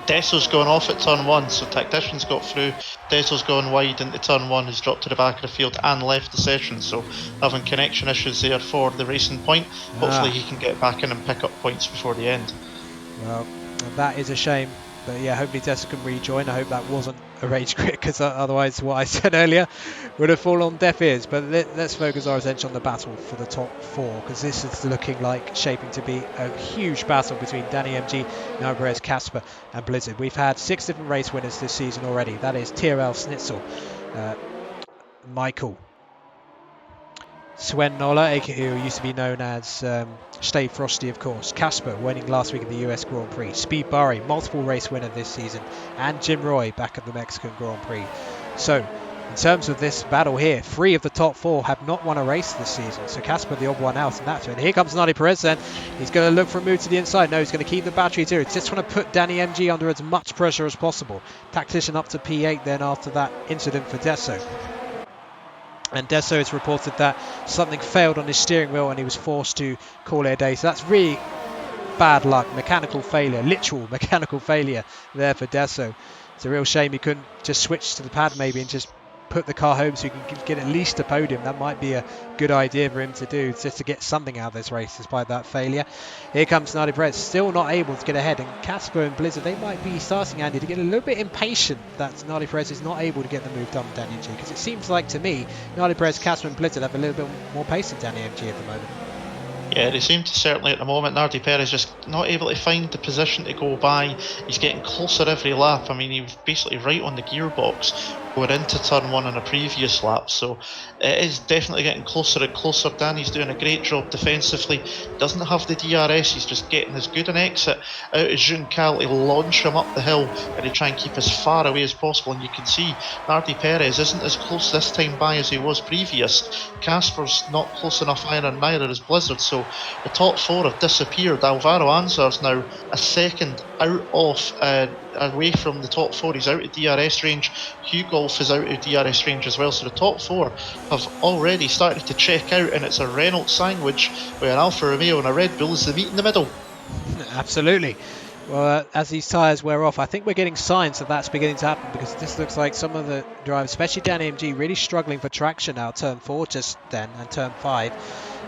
Deso's going off at turn 1, so Tactician's got through. Deso's going wide into turn 1, has dropped to the back of the field and left the session, so having connection issues there for the racing point. Hopefully he can get back in and pick up points before the end. Well, that is a shame, but yeah, hopefully Deso can rejoin. I hope that wasn't a rage quit, because otherwise what I said earlier would have fallen on deaf ears. But let's focus our attention on the battle for the top 4, because this is looking like shaping to be a huge battle between Danny MG, Nardi Perez, Casper and Blizzard. We've had 6 different race winners this season already. That is Tyrell Snitzel, Michael, Sven Noller, who used to be known as Stay Frosty, of course, Casper winning last week at the US Grand Prix, Speed Barry, multiple race winner this season, and Jim Roy back at the Mexican Grand Prix. So in terms of this battle here, 3 of the top 4 have not won a race this season, so Casper the odd one out in that. And here comes Nardi Perez then. He's going to look for a move to the inside. No, he's going to keep the battery too. He's just trying to put Danny MG under as much pressure as possible. Tactician up to P8 then after that incident for Deso. And Deso has reported that something failed on his steering wheel and he was forced to call it a day. So that's really bad luck, mechanical failure, literal mechanical failure there for Deso. It's a real shame he couldn't just switch to the pad maybe and just put the car home so he can get at least a podium. That might be a good idea for him to do, just to get something out of this race despite that failure. Here comes Nardi Perez, still not able to get ahead, and Casper and Blizzard, they might be starting, Andy, to get a little bit impatient that Nardi Perez is not able to get the move done with Danny MG, because it seems like to me Nardi Perez, Casper and Blizzard have a little bit more pace than Danny MG at the moment. Yeah, they seem to certainly at the moment. Nardi Perez just not able to find the position to go by. He's getting closer every lap. I mean, he was basically right on the gearbox going into turn 1 on a previous lap, so it is definitely getting closer and closer. Danny's doing a great job defensively, doesn't have the DRS, he's just getting as good an exit out of Juncal to launch him up the hill and to try and keep as far away as possible. And you can see Nardi Perez isn't as close this time by as he was previous. Casper's not close enough either, and neither is Blizzard, so the top 4 have disappeared. Alvaro Anzar's now a second out of away from the top 4. He's out of DRS range. Hugh Golf is out of DRS range as well, so the top 4 have already started to check out, and it's a Renault sandwich with an Alfa Romeo and a Red Bull as the meet in the middle. Absolutely. Well, as these tyres wear off, I think we're getting signs that that's beginning to happen, because this looks like some of the drivers, especially Danny MG, really struggling for traction now, turn 4 just then and turn 5.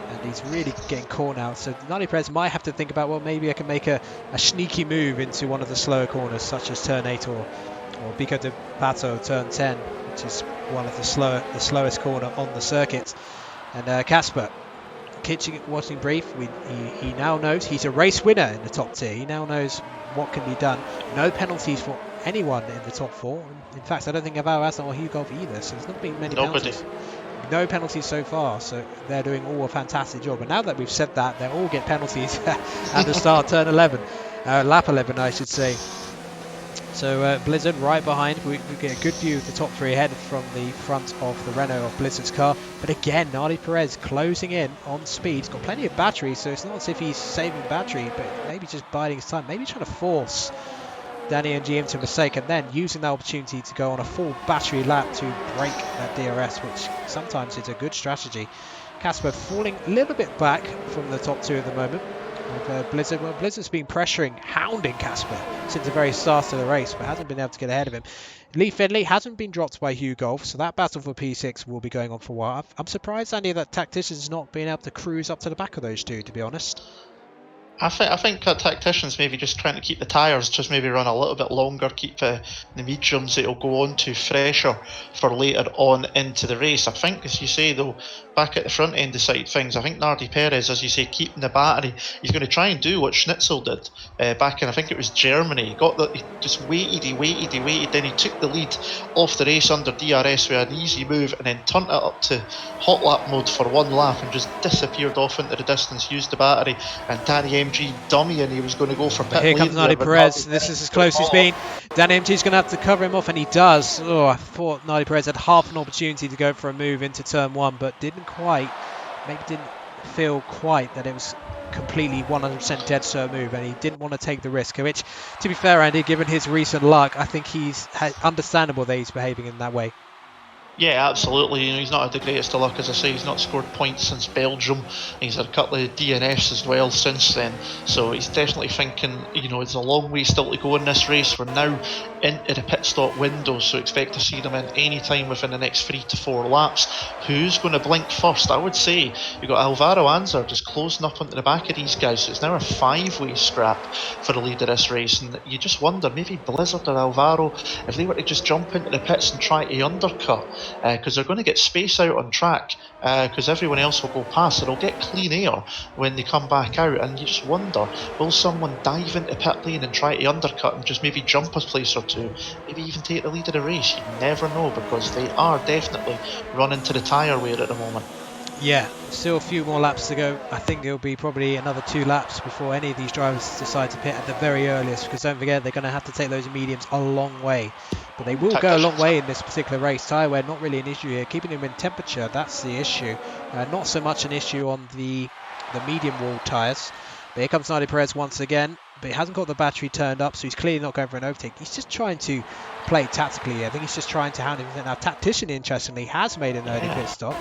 And he's really getting caught now, so Nardi Perez might have to think about, well, maybe I can make a sneaky move into one of the slower corners, such as turn 8 or Pico de Pato turn 10, which is one of the slowest corner on the circuit. And Casper, watching brief, he now knows he's a race winner in the top tier. He now knows what can be done. No penalties for anyone in the top 4. In fact, I don't think Alvaro Anzar or Hugh Golf either, so there's not been many penalties. No penalties so far, so they're doing all a fantastic job. And now that we've said that, they all get penalties at the start, turn 11, lap 11 I should say. So Blizzard right behind. We get a good view of the top 3 ahead from the front of the Renault of Blizzard's car. But again, Nardi Perez closing in on speed. He's got plenty of battery, so it's not as if he's saving battery, but maybe just biding his time, maybe trying to force Danny MG into a mistake, and then using that opportunity to go on a full battery lap to break that DRS, which sometimes is a good strategy. Casper falling a little bit back from the top two at the moment. With Blizzard, well, Blizzard's been pressuring, hounding Casper since the very start of the race, but hasn't been able to get ahead of him. Lee Finley hasn't been dropped by Hugh Golf, so that battle for P6 will be going on for a while. I'm surprised, Andy, that Tactician's not been able to cruise up to the back of those two, to be honest. I think Tacticians maybe just trying to keep the tyres, just maybe run a little bit longer, keep the mediums that it'll go on to fresher for later on into the race. I think, as you say though, back at the front end of things, I think Nardi Perez, as you say, keeping the battery, he's going to try and do what Schnitzel did back in, I think it was Germany. He just waited, then he took the lead off the race under DRS with an easy move, and then turned it up to hot lap mode for one lap and just disappeared off into the distance, used the battery, and Danny MG dummy, and he was going to go for pit Here lane comes Nardi there, Perez. This is as close as he's been. Danny MG's going to have to cover him off, and he does. Oh, I thought Nardi Perez had half an opportunity to go for a move into turn one, but didn't feel quite that it was completely 100% dead cert move, and he didn't want to take the risk, which, to be fair, Andy, given his recent luck, I think he's understandable that he's behaving in that way. Yeah, absolutely. He's not had the greatest of luck, as I say. He's not scored points since Belgium. He's had a couple of DNFs as well since then. So he's definitely thinking, it's a long way still to go in this race. We're now into the pit stop window, so expect to see them in any time within the next 3 to 4 laps. Who's going to blink first? I would say you've got Alvaro Anza just closing up onto the back of these guys. So it's now a 5-way scrap for the lead of this race. And you just wonder, maybe Blizzard or Alvaro, if they were to just jump into the pits and try to undercut, because they're going to get space out on track, because everyone else will go past, so they'll get clean air when they come back out, and you just wonder, will someone dive into pit lane and try to undercut and just maybe jump a place or two, maybe even take the lead of the race? You never know, because they are definitely running to the tyre wear at the moment. Yeah, still a few more laps to go. I think it'll be probably another 2 laps before any of these drivers decide to pit at the very earliest, because don't forget, they're going to have to take those mediums a long way. But they will go a long way in this particular race. Tyre wear, not really an issue here. Keeping them in temperature, that's the issue. Not so much an issue on the medium wall tyres. But here comes Nardi Perez once again, but he hasn't got the battery turned up, so he's clearly not going for an overtake. He's just trying to play tactically. I think he's just trying to hound him. Now, Tactician, interestingly, has made an early pit stop.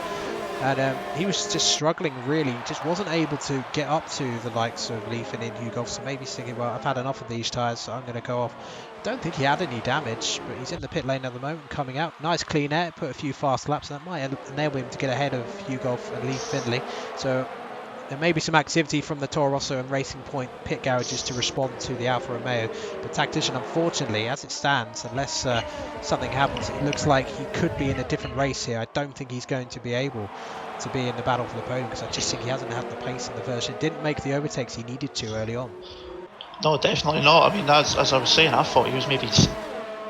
And he was just struggling, really. Just wasn't able to get up to the likes of Leaf and Hugo. So maybe he's thinking, well, I've had enough of these tyres, so I'm going to go off. Don't think he had any damage, but he's in the pit lane at the moment, coming out. Nice clean air, put a few fast laps, and that might enable him to get ahead of Hugo and Leaf Findlay. So there may be some activity from the Toro Rosso and Racing Point pit garages to respond to the Alfa Romeo. But Tactician, unfortunately, as it stands, unless something happens, it looks like he could be in a different race here. I don't think he's going to be able to be in the battle for the podium, because I just think he hasn't had the pace in the version. Didn't make the overtakes he needed to early on. No, definitely not. I mean, as I was saying, I thought he was maybe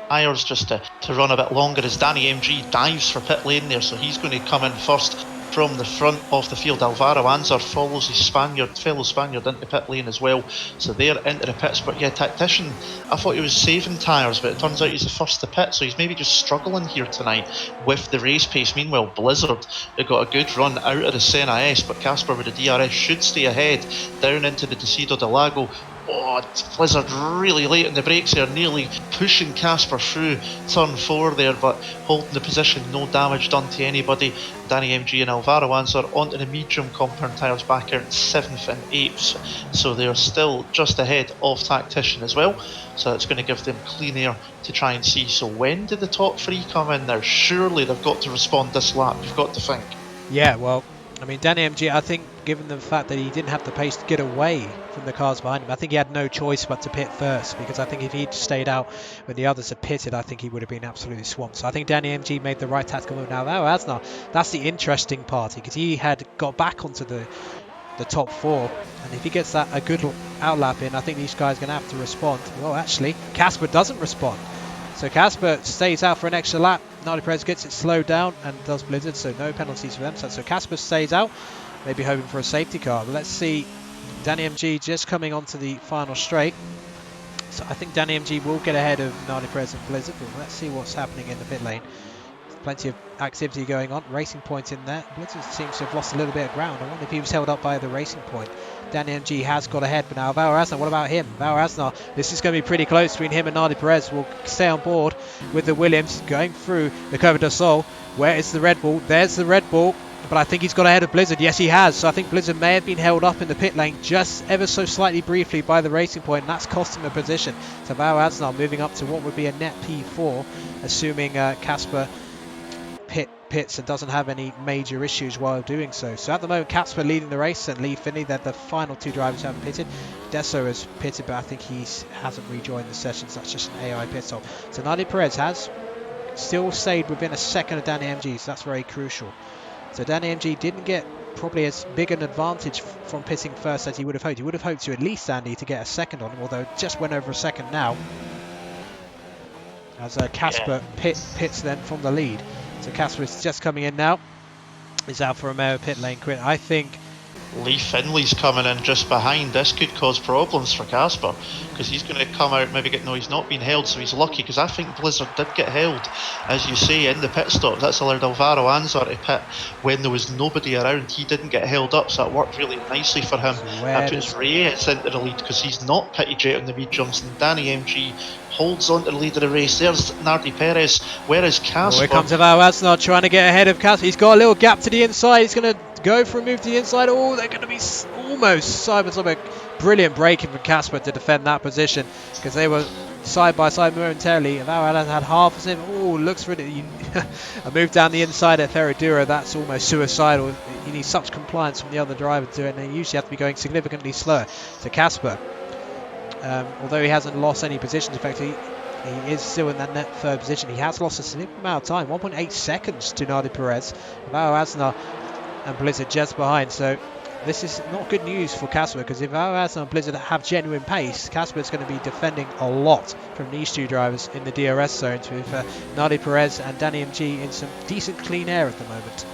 tyres just to run a bit longer, as Danny MG dives for pit lane there, so he's going to come in first from the front of the field. Alvaro Anza follows his fellow Spaniard into pit lane as well, so they're into the pits. But yeah, Tactician, I thought he was saving tyres, but it turns out he's the first to pit, so he's maybe just struggling here tonight with the race pace. Meanwhile, Blizzard, they got a good run out of the Senna S, but Casper with the DRS should stay ahead down into the Decido del Lago. Oh, Blizzard really late in the brakes there, nearly pushing Casper through turn 4 there, but holding the position, no damage done to anybody. Danny MG and Alvaro Anza onto the medium compound tyres back out in 7th and 8th, so they're still just ahead of Tactician as well, so that's going to give them clean air to try and see. So when did the top 3 come in now? Surely they've got to respond this lap, you've got to think. Yeah, well, I mean, Danny MG, I think, given the fact that he didn't have the pace to get away from the cars behind him, I think he had no choice but to pit first, because I think if he'd stayed out when the others had pitted, I think he would have been absolutely swamped. So I think Danny MG made the right tactical move. Now, that's the interesting part, because he had got back onto the top 4, and if he gets a good outlap in, I think these guys are going to have to respond. Well, actually, Casper doesn't respond. So Casper stays out for an extra lap. Nardi Perez gets it slowed down and does Blizzard, so no penalties for them. So Casper stays out, maybe hoping for a safety car. But let's see, Danny MG just coming onto the final straight. So I think Danny MG will get ahead of Nardi Perez and Blizzard, but let's see what's happening in the pit lane. Plenty of activity going on. Racing Point in there. Blizzard seems to have lost a little bit of ground. I wonder if he was held up by the Racing Point. Danny MG has got ahead, but now Alvaro Asnar, what about him? Alvaro Asnar, this is going to be pretty close between him and Nardi Perez. Will stay on board with the Williams going through the Curva del Sol. Where is the Red Bull? There's the Red Bull. but I think he's got ahead of Blizzard. Yes, he has. So I think Blizzard may have been held up in the pit lane just ever so slightly briefly by the Racing Point, and that's cost him a position. So Vao Asnar moving up to what would be a net P4, assuming Casper pits and doesn't have any major issues while doing so. So at the moment, Casper leading the race and Lee Finney. They're the final two drivers who haven't pitted. Deso has pitted, but I think he hasn't rejoined the session, so that's just an AI pit stop. So Nadi Perez has still stayed within a second of Danny MG, so that's very crucial. So Danny MG didn't get probably as big an advantage from pitting first as he would have hoped. He would have hoped to at least Andy to get a second on him, although just went over a second now. As Casper pits then from the lead. So Casper is just coming in now. Is Alfa Romeo pit lane quit. I think Lee Finley's coming in just behind. This could cause problems for Casper, because he's going to come out, maybe he's not been held, so he's lucky, because I think Blizzard did get held, as you say, in the pit stop. That's allowed Alvaro Anzar to pit when there was nobody around. He didn't get held up, so that worked really nicely for him. That puts Reyes into the lead, because he's not pitted yet on the mediums, and Danny MG holds on to the lead of the race. There's Nardi Perez. Where is Casper? Here comes Vao Asnar trying to get ahead of Casper. He's got a little gap to the inside. He's going to go for a move to the inside. Oh, they're going to be almost side by side. Brilliant braking from Casper to defend that position, because they were side by side momentarily. Vao Asnar had half a second. Oh, looks for it. A move down the inside at Ferradura. That's almost suicidal. You need such compliance from the other driver to do it, and they usually have to be going significantly slower. So Casper, although he hasn't lost any positions, effectively, he is still in that net third position. He has lost a significant amount of time, 1.8 seconds to Nardi Perez. Vao Asnar and Blizzard just behind. So this is not good news for Casper, because if Vao Asnar and Blizzard have genuine pace, Casper is going to be defending a lot from these two drivers in the DRS zones, with Nardi Perez and Danny MG in some decent clean air at the moment.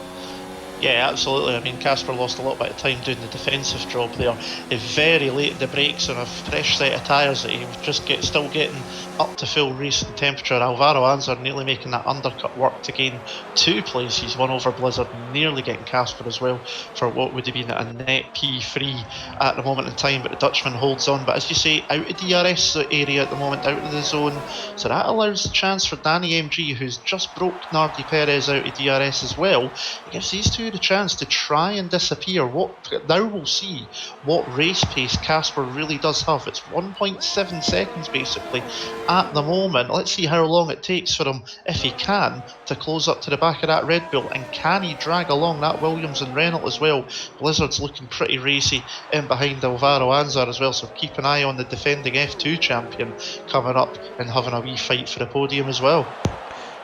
Yeah, absolutely. I mean, Casper lost a lot bit of time doing the defensive job there. Very late in the brakes on a fresh set of tyres that he was just still getting up to full racing temperature. Alvaro Anzar nearly making that undercut work to gain 2 places, one over Blizzard, nearly getting Casper as well for what would have been a net P3 at the moment in time, but the Dutchman holds on. But as you say, out of DRS area at the moment, out of the zone, so that allows the chance for Danny MG, who's just broke Nardi Perez out of DRS as well. It gives these two the chance to try and disappear. Now we'll see what race pace Casper really does have. It's 1.7 seconds basically at the moment. Let's see how long it takes for him, if he can, to close up to the back of that Red Bull, and can he drag along that Williams and Renault as well. Blizzard's looking pretty racy in behind Alvaro Anzar as well, so keep an eye on the defending F2 champion coming up and having a wee fight for the podium as well.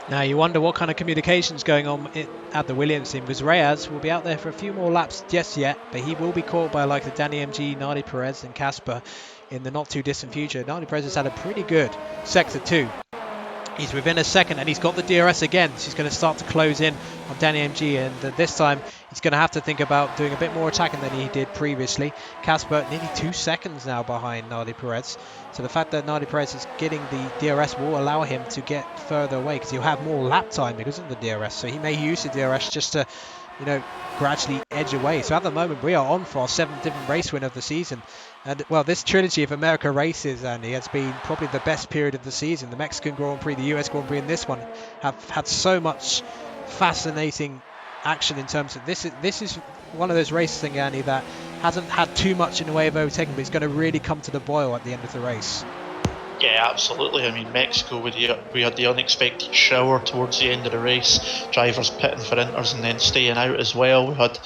Now you wonder what kind of communication's going on at the Williams team, because Reyes will be out there for a few more laps just yet, but he will be caught by like the Danny MG, Nardi Perez and Casper in the not too distant future. Nardi Perez has had a pretty good sector 2. He's within a second and he's got the DRS again, so he's going to start to close in on Danny MG, and this time he's going to have to think about doing a bit more attacking than he did previously. Casper nearly 2 seconds now behind Nardi Perez, so the fact that Nardi Perez is getting the DRS will allow him to get further away, because he'll have more lap time because of the DRS, so he may use the DRS just to, you know, gradually edge away. So at the moment we are on for our 7th different race win of the season. And well, this trilogy of America races, Andy, has been probably the best period of the season. The Mexican Grand Prix, the US Grand Prix, and this one have had so much fascinating action in terms of this is one of those races, Andy, that hasn't had too much in the way of overtaking, but it's going to really come to the boil at the end of the race. Yeah, absolutely. I mean, Mexico, we had the unexpected shower towards the end of the race, drivers pitting for inters and then staying out as well. We had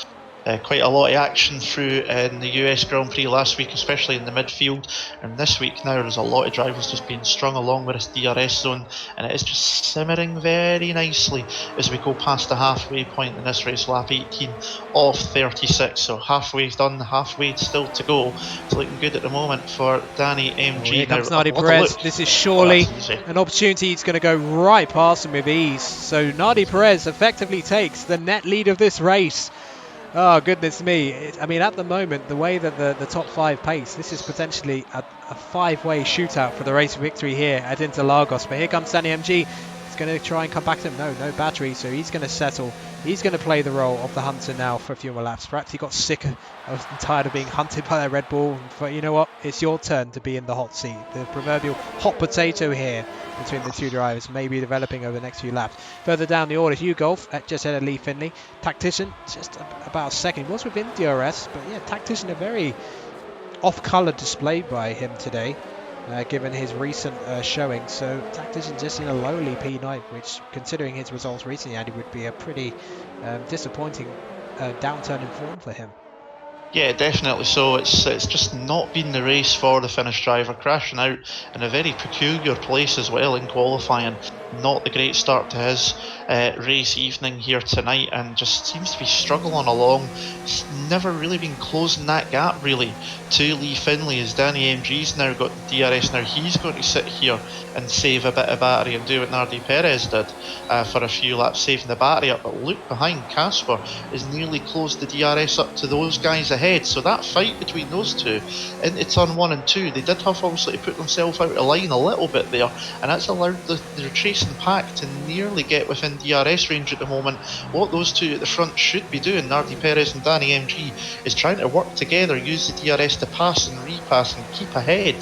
quite a lot of action through in the US Grand Prix last week, especially in the midfield, and this week now there's a lot of drivers just being strung along with this DRS zone, and it is just simmering very nicely as we go past the halfway point in this race, lap 18 of 36. So halfway done, halfway still to go. It's looking good at the moment for Danny MG. Here comes Nardi Perez. This is surely an opportunity. It's going to go right past him with ease. So Nardi Perez effectively takes the net lead of this race. Oh, goodness me. I mean, at the moment, the way that the top 5 pace, this is potentially a 5-way shootout for the race victory here at Interlagos. But here comes Danny MG. He's going to try and come back to him. No battery, so he's going to settle. He's going to play the role of the hunter now for a few more laps. Perhaps he got sick and tired of being hunted by that Red Bull. But you know what? It's your turn to be in the hot seat. The proverbial hot potato here between the two drivers may be developing over the next few laps. Further down the order, Hugh Golf just ahead of Lee Finley. Tactician just about second. He was within DRS, but yeah, Tactician a very off-colour display by him today. Given his recent showing, so Tactician just in a lowly P9, which, considering his results recently, Andy, would be a pretty disappointing downturn in form for him. Yeah, definitely so. It's just not been the race for the Finnish driver, crashing out in a very peculiar place as well in qualifying. Not the great start to his race evening here tonight, and just seems to be struggling along. He's never really been closing that gap really to Lee Finley, as Danny MG's now got the DRS. Now he's going to sit here and save a bit of battery and do what Nardi Perez did for a few laps, saving the battery up. But look behind, Casper has nearly closed the DRS up to those guys ahead. So that fight between those two into turn 1 and 2, they did have obviously to put themselves out of line a little bit there, and that's allowed the chasing pack to nearly get within DRS range at the moment. What those two at the front should be doing, Nardi Perez and Danny MG, is trying to work together, use the DRS to pass and repass and keep ahead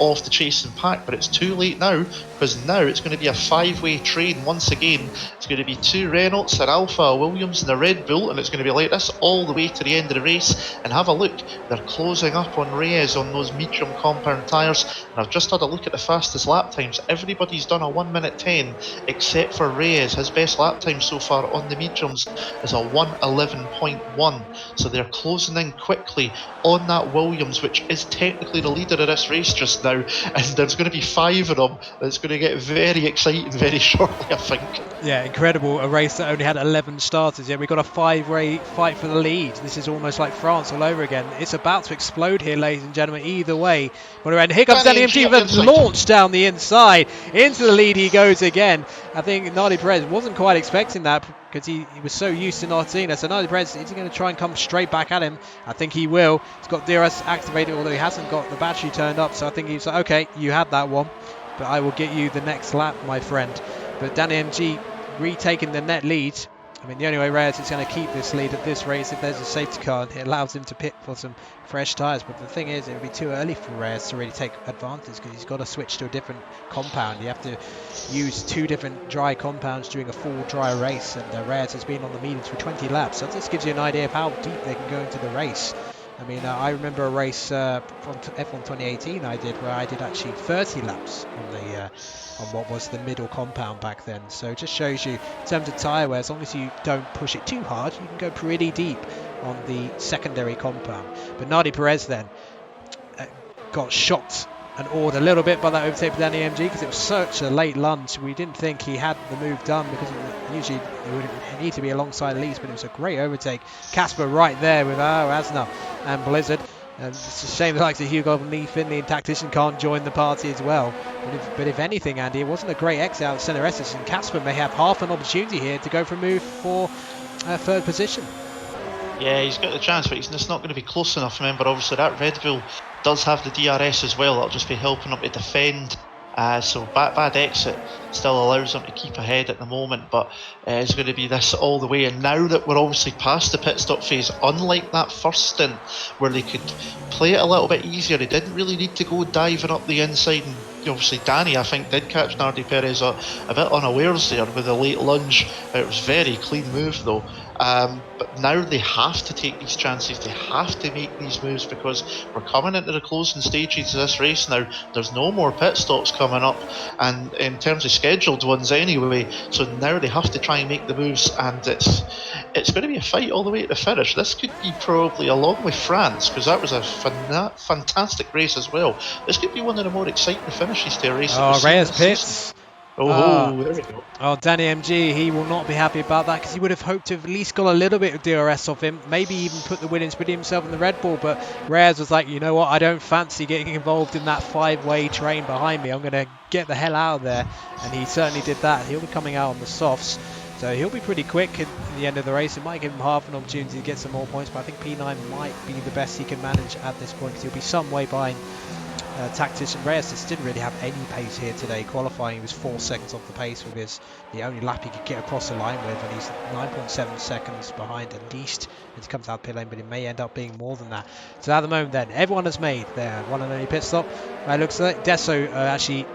of the chasing pack. But it's too late now, because now it's going to be a 5-way train once again. It's going to be 2 Renaults, an Alfa, a Williams and a Red Bull, and it's going to be like this all the way to the end of the race. And have a look, they're closing up on Reyes on those medium compound tyres, and I've just had a look at the fastest lap times. Everybody's done a 1:10 except for Reyes. His best lap time so far on the mediums is a 1:11.1, so they're closing in quickly on that Williams, which is technically the leader of this race just now, and there's going to be 5 of them. It's going to get very exciting very shortly, I think. Yeah, incredible. A race that only had 11 starters. Yeah, we've got a 5-way fight for the lead. This is almost like France all over again. It's about to explode here, ladies and gentlemen, either way. And here comes Danny MG with a launch down the inside. Into the lead he goes again. I think Nardi Perez wasn't quite expecting that, because he was so used to Martina. So Nardi Perez, is he going to try and come straight back at him? I think he will. He's got DRS activated, although he hasn't got the battery turned up. So I think he's like, okay, you had that one, but I will get you the next lap, my friend. But Danny MG retaking the net lead. I mean, the only way Reyes is going to keep this lead at this race if there's a safety car, and it allows him to pit for some fresh tyres. But the thing is, it would be too early for Reyes to really take advantage, because he's got to switch to a different compound. You have to use 2 different dry compounds during a full dry race, and Reyes has been on the mediums for 20 laps. So this gives you an idea of how deep they can go into the race. I mean, I remember a race from F1 2018 I did, where I did actually 30 laps on what was the middle compound back then. So it just shows you, in terms of tyre wear, as long as you don't push it too hard, you can go pretty deep on the secondary compound. But Nardi Perez then got shocked and awed a little bit by that overtake for Danny MG, because it was such a late lunge. We didn't think he had the move done, because usually it would need to be alongside Lees, but it was a great overtake. Casper right there with Asna and Blizzard. And it's a shame the likes of Hugo and Lee Finley and Tactician can't join the party as well. But if anything, Andy, it wasn't a great exit out of Centre Estes, and Casper may have half an opportunity here to go for a move for 3rd position. Yeah, he's got the chance, but he's just not going to be close enough. Remember, obviously that Red Bull does have the DRS as well. That'll just be helping him to defend. So bad exit still allows him to keep ahead at the moment, but it's going to be this all the way. And now that we're obviously past the pit stop phase, unlike that first stint where they could play it a little bit easier, they didn't really need to go diving up the inside. And obviously Danny, I think, did catch Nardi Perez a bit unawares there with a late lunge. It was very clean move though. But now they have to take these chances, they have to make these moves, because we're coming into the closing stages of this race now. There's no more pit stops coming up, and in terms of scheduled ones anyway, so now they have to try and make the moves, and it's going to be a fight all the way to the finish. This could be probably, along with France, because that was a fantastic race as well, this could be one of the more exciting finishes to a race. Oh, Reyes pits. There we go. Oh, Danny MG, he will not be happy about that, because he would have hoped to have at least got a little bit of DRS off him, maybe even put the Williams, put himself in the Red Bull. But Reyes was like, you know what, I don't fancy getting involved in that 5-way train behind me. I'm going to get the hell out of there. And he certainly did that. He'll be coming out on the softs, so he'll be pretty quick at the end of the race. It might give him half an opportunity to get some more points, but I think P9 might be the best he can manage at this point, because he'll be some way behind tactician. Reyes just didn't really have any pace here today. Qualifying, he was 4 seconds off the pace with the only lap he could get across the line with, and he's 9.7 seconds behind at least as he comes out pit lane, but it may end up being more than that. So at the moment then, everyone has made their one and only pit stop. It looks like Deso actually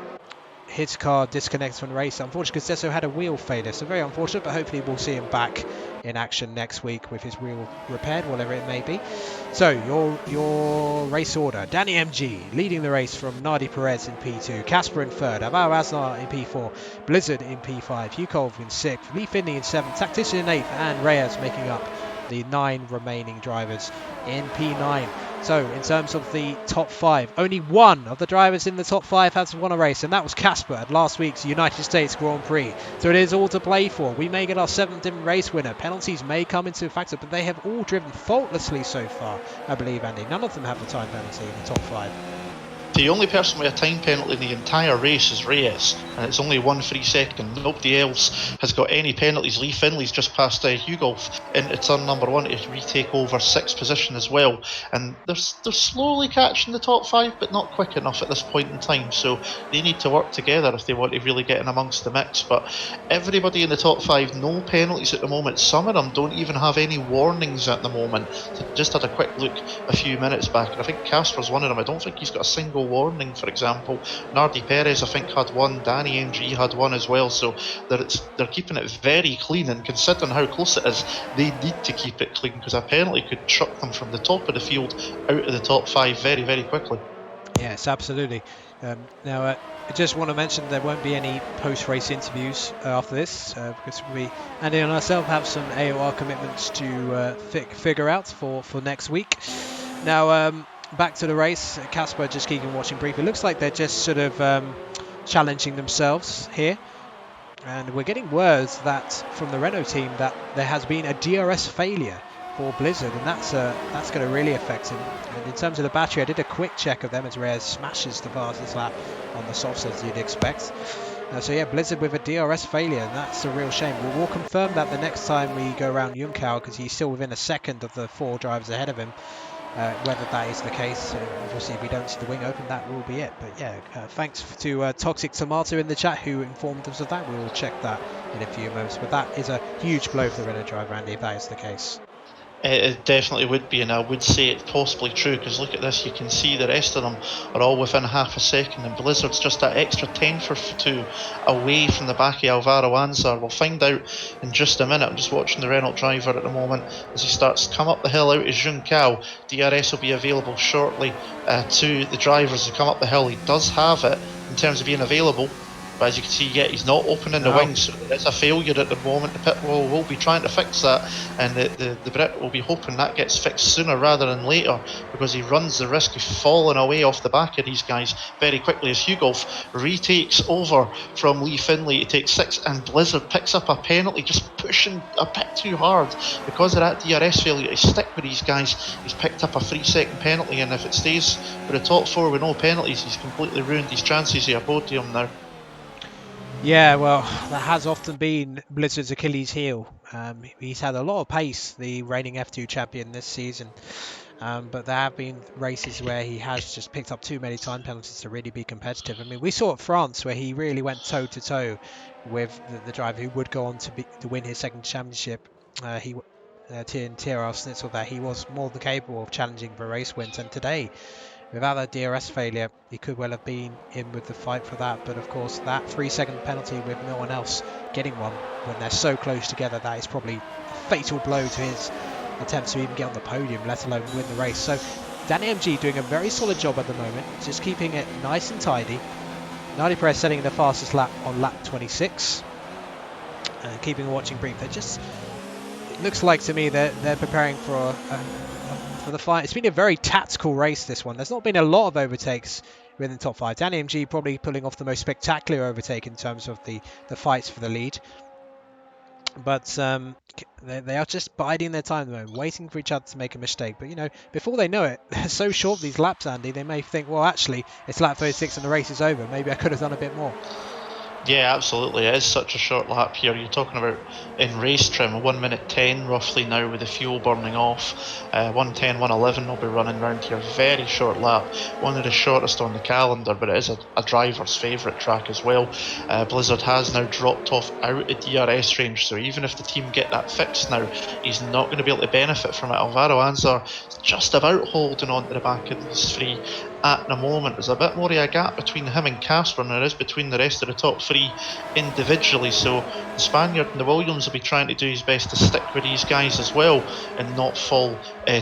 his car disconnects from the race, unfortunately, because Deso had a wheel failure, so very unfortunate, but hopefully we'll see him back in action next week with his wheel repaired, whatever it may be. So your race order: Danny MG leading the race from Nardi Perez in P2, Casper in 3rd, Avar Asnar in P4, Blizzard in P5, Hukov in 6th, Lee Finley in 7th, Tactician in 8th, and Reyes making up the 9 remaining drivers in P9. So in terms of the top 5, only one of the drivers in the top 5 has won a race, and that was Casper at last week's United States Grand Prix. So it is all to play for. We may get our 7th different race winner. Penalties may come into a factor, but they have all driven faultlessly so far, I believe, Andy. None of them have a time penalty in the top 5. The only person with a time penalty in the entire race is Reyes, and it's only 1 free second. Nobody else has got any penalties. Lee Finley's just passed Hugo into turn number 1 to retake over 6th position as well, and they're slowly catching the top 5, but not quick enough at this point in time, so they need to work together if they want to really get in amongst the mix. But everybody in the top 5, no penalties at the moment. Some of them don't even have any warnings at the moment. So just had a quick look a few minutes back, and I think Casper's one of them. I don't think he's got a single warning, for example. Nardi Perez, I think, had one. Danny MG had one as well. So they're keeping it very clean, and considering how close it is, they need to keep it clean, because a penalty could chuck them from the top of the field out of the top 5 very, very quickly. Yes, absolutely. Now, I just want to mention there won't be any post-race interviews after this, because Andy and myself have some AOR commitments to figure out for next week. Now, back to the race. Casper just keeping watching briefly. It looks like they're just sort of challenging themselves here. And we're getting words that from the Renault team that there has been a DRS failure for Blizzard, and that's going to really affect him. And in terms of the battery, I did a quick check of them as Reyes smashes the fastest lap on the softs as you'd expect. So yeah, Blizzard with a DRS failure, and that's a real shame. We'll confirm that the next time we go around Junkau, because he's still within a second of the 4 drivers ahead of him. Whether that is the case, obviously if we don't see the wing open, that will be it. But yeah, thanks to Toxic Tomato in the chat who informed us of that. We will check that in a few moments. But that is a huge blow for the Renault driver, Andy, if that is the case. It definitely would be, and I would say it's possibly true, because look at this, you can see the rest of them are all within half a second, and Blizzard's just that extra 10 for 2 away from the back of Alvaro Anzar. We'll find out in just a minute. I'm just watching the Renault driver at the moment as he starts to come up the hill out of Junkau. DRS will be available shortly to the drivers who come up the hill. He does have it in terms of being available, but as you can see, he's not opening the wings, so it's a failure at the moment. The pit will be trying to fix that, and the Brit will be hoping that gets fixed sooner rather than later, because he runs the risk of falling away off the back of these guys very quickly as Hugo retakes over from Lee Finley to take 6, and Blizzard picks up a penalty, just pushing a bit too hard because of that DRS failure to stick with these guys. He's picked up a 3-second penalty, and if it stays for the top 4 with no penalties, he's completely ruined his chances of a podium now. Yeah, well, that has often been Blizzard's Achilles heel. He's had a lot of pace, the reigning F2 champion this season, but there have been races where he has just picked up too many time penalties to really be competitive. I mean, we saw at France where he really went toe-to-toe with the driver who would go on to win his 2nd championship. Tyrrell Snitzel, that he was more than capable of challenging for race wins, and today, without that DRS failure, he could well have been in with the fight for that. But of course, that 3-second penalty with no one else getting one when they're so close together, that is probably a fatal blow to his attempts to even get on the podium, let alone win the race. So Danny MG doing a very solid job at the moment, just keeping it nice and tidy. Nardi Perez setting the fastest lap on lap 26, and keeping a watching brief. It looks like to me they're preparing for the fight. It's been a very tactical race, this one. There's not been a lot of overtakes within the top 5. Danny MG probably pulling off the most spectacular overtake in terms of the fights for the lead. But they are just biding their time at the moment, waiting for each other to make a mistake. But, you know, before they know it, they're so short these laps, Andy, they may think, well, actually, it's lap 36 and the race is over. Maybe I could have done a bit more. Yeah, absolutely. It is such a short lap here. You're talking about in race trim, 1 minute 10 roughly now with the fuel burning off. 1:10, 1:11 will be running round here. Very short lap. One of the shortest on the calendar, but it is a driver's favourite track as well. Blizzard has now dropped off out of DRS range, so even if the team get that fixed now, he's not going to be able to benefit from it. Alvaro Anzar is just about holding on to the back of these three at the moment. There's a bit more of a gap between him and Casper than there is between the rest of the top three individually, so the Spaniard and the Williams will be trying to do his best to stick with these guys as well and not fall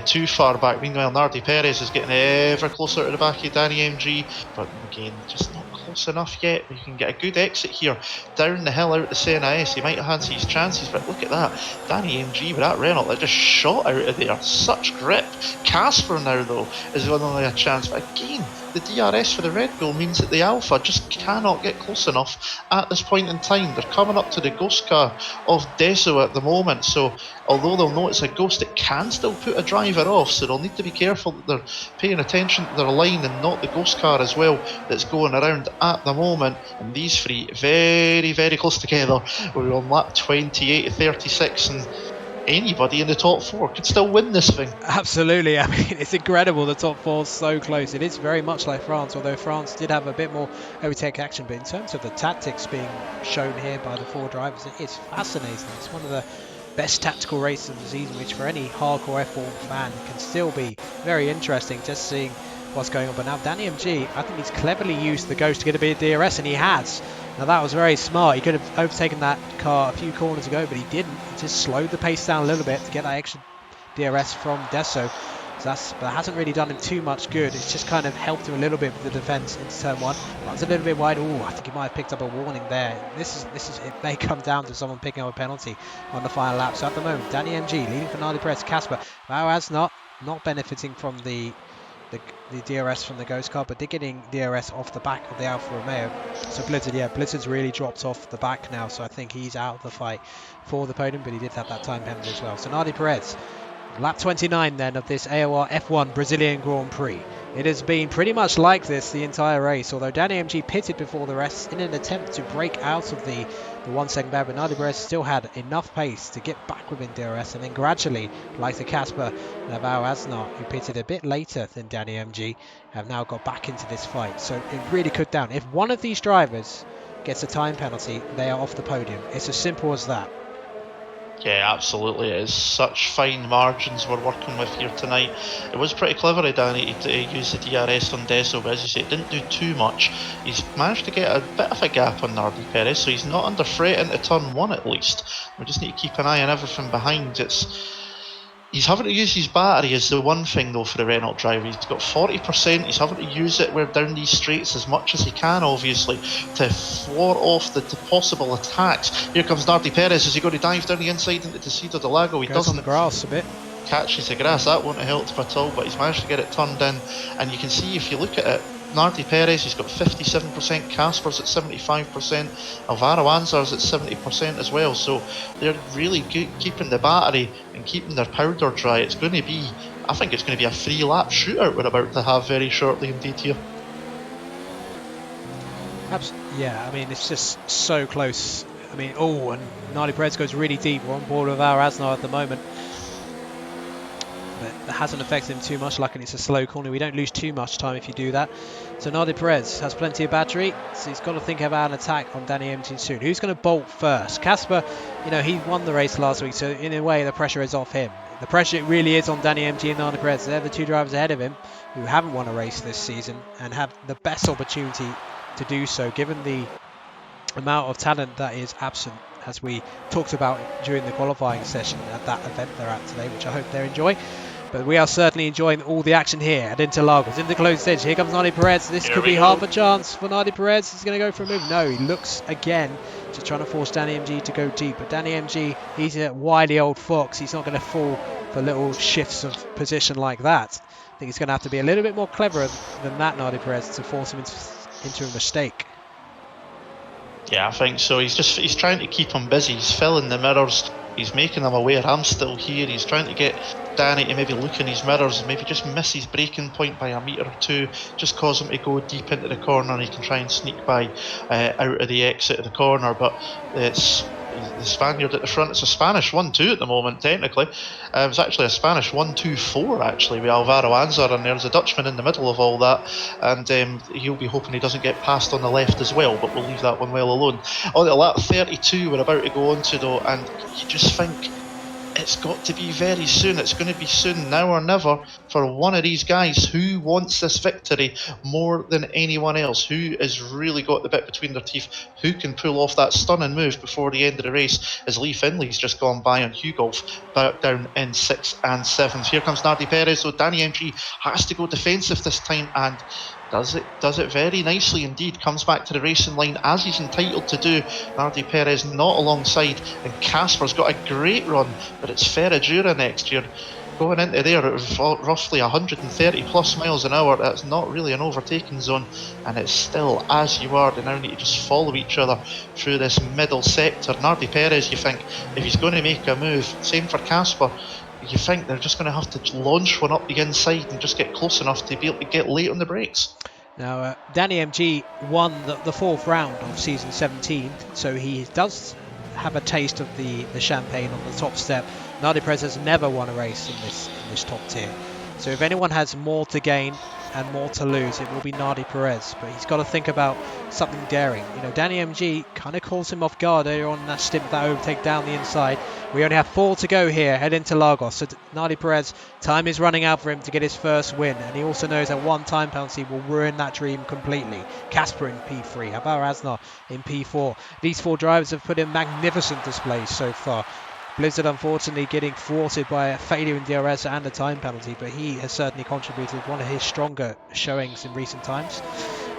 too far back. Meanwhile, Nardi Perez is getting ever closer to the back of Danny MG, but again, just not close enough yet. You can get a good exit here down the hill out to Senna S. He might have had his chances, but look at that. Danny MG with that Renault that just shot out of there. Such grip. Casper now, though, is only a chance, but again, the DRS for the Red Bull means that the Alpha just cannot get close enough at this point in time. They're coming up to the ghost car of Deso at the moment, so although they'll know it's a ghost, it can still put a driver off, so they'll need to be careful that they're paying attention to their line and not the ghost car as well that's going around at the moment. And these three very, very close together. We're on lap 28 36, and anybody in the top four could still win this thing. Absolutely. I mean, it's incredible. The top four's so close. It is very much like France, although France did have a bit more overtake action. But in terms of the tactics being shown here by the four drivers, it is fascinating. It's one of the best tactical races of the season, which for any hardcore F1 fan can still be very interesting, just seeing what's going on. But now Danny MG, I think he's cleverly used the Ghost to get a bit of DRS, and he has. Now that was very smart. He could have overtaken that car a few corners ago, but he didn't. He just slowed the pace down a little bit to get that extra DRS from Deso. So that hasn't really done him too much good. It's just kind of helped him a little bit with the defence into turn one. Runs a little bit wide. Oh, I think he might have picked up a warning there. This is it may come down to someone picking up a penalty on the final lap. So at the moment, Danny MG leading for Nardi Perez. Casper Bauer's not benefiting from the DRS from the Ghost car, but they're getting DRS off the back of the Alfa Romeo. So Blizzard's really dropped off the back now, so I think he's out of the fight for the podium, but he did have that time penalty as well. So Nardi Perez, lap 29 then of this AOR F1 Brazilian Grand Prix. It has been pretty much like this the entire race, although Danny MG pitted before the rest in an attempt to break out of the 1 second back, but Nardi Perez still had enough pace to get back within DRS, and then gradually, like the Casper Navarro Asnart, who pitted a bit later than Danny MG, have now got back into this fight. So it really could down. If one of these drivers gets a time penalty, they are off the podium. It's as simple as that. Yeah, absolutely. It is such fine margins we're working with here tonight. It was pretty clever of Danny to use the DRS on Deso, but as you say, it didn't do too much. He's managed to get a bit of a gap on Nardi Perez, so he's not under threat into turn one at least. We just need to keep an eye on everything behind. He's having to use his battery is the one thing though for the Renault driver. He's got 40%, he's having to use it where down these straights as much as he can, obviously, to floor off the possible attacks. Here comes Nardi Perez as he going to dive down the inside into Decido del Lago. He doesn't on the grass a bit. Catches the grass, that won't have helped him at all, but he's managed to get it turned in, and you can see if you look at it, Nardi Perez, he's got 57%, Casper's at 75%, Alvaro Anzar's at 70% as well, so they're really keeping the battery and keeping their powder dry. It's going to be, I think it's going to be a 3-lap shootout we're about to have very shortly indeed here. Yeah, I mean, it's just so close. I mean, and Nardi Perez goes really deep. We're on board with our Asnar at the moment. But that hasn't affected him too much. Luckily, it's a slow corner. We don't lose too much time if you do that. So Nardi Perez has plenty of battery, so he's got to think about an attack on Danny MG soon. Who's going to bolt first? Casper, he won the race last week, so in a way the pressure is off him. The pressure really is on Danny MG and Nardi Perez. They're the two drivers ahead of him who haven't won a race this season and have the best opportunity to do so, given the amount of talent that is absent, as we talked about during the qualifying session at that event they're at today, which I hope they enjoy. But we are certainly enjoying all the action here at Interlagos. In the closed edge, here comes Nardi Perez. This could be half a chance for Nardi Perez. He's going to go for a move. No, he looks again, just trying to force Danny MG to go deep. But Danny MG, he's a wily old fox. He's not going to fall for little shifts of position like that. I think he's going to have to be a little bit more clever than that, Nardi Perez, to force him into a mistake. Yeah, I think so. He's trying to keep him busy. He's filling the mirrors He's making them aware I'm still here. He's trying to get Danny to maybe look in his mirrors and maybe just miss his braking point by a metre or two, just cause him to go deep into the corner, and he can try and sneak by out of the exit of the corner. But it's the Spaniard at the front. It's a Spanish 1-2 at the moment, technically. It's actually a Spanish 1-2-4 actually, with Alvaro Anzar, and there's a Dutchman in the middle of all that, and he'll be hoping he doesn't get passed on the left as well, but we'll leave that one well alone. On to lap 32 we're about to go on to though, and you just think it's got to be very soon. It's going to be soon, now or never, for one of these guys who wants this victory more than anyone else, who has really got the bit between their teeth, who can pull off that stunning move before the end of the race, as Lee Finley's just gone by on Hugh Golf, back down in 6th and 7th. Here comes Nardi Perez, so Danny MG has to go defensive this time, and does it very nicely indeed. Comes back to the racing line as he's entitled to do. Nardi Perez not alongside, and Casper's got a great run, but it's Ferradura next year. Going into there at roughly 130 plus miles an hour, that's not really an overtaking zone, and it's still as you are. They now need to just follow each other through this middle sector. Nardi Perez, you think, if he's going to make a move, same for Casper, you think they're just going to have to launch one up the inside and just get close enough to be able to get late on the brakes. Now, Danny MG won the 4th round of season 17, so he does have a taste of the champagne on the top step. Nardi Perez has never won a race in this top tier, so if anyone has more to gain and more to lose, it will be Nardi Perez, but he's got to think about something daring. You know, Danny MG kind of calls him off guard earlier on in that stint with that overtake down the inside. We only have 4 to go here, head into Lagos, so Nardi Perez, time is running out for him to get his first win, and he also knows that one time penalty will ruin that dream completely. Casper in P3, how about Asnar in P4? These 4 drivers have put in magnificent displays so far. Blizzard unfortunately getting thwarted by a failure in DRS and a time penalty, but he has certainly contributed, one of his stronger showings in recent times.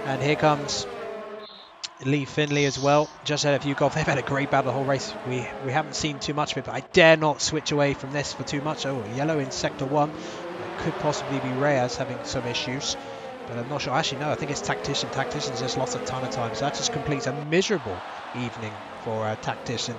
And here comes Lee Finley as well, just ahead of Hugh Golf. They've had a great battle the whole race. We haven't seen too much of it, but I dare not switch away from this for too much. Oh, yellow in sector 1. It could possibly be Reyes having some issues, but I'm not sure. Actually, no, I think it's Tactician. Tactician's just lost a ton of time, so that just completes a miserable evening for Tactician.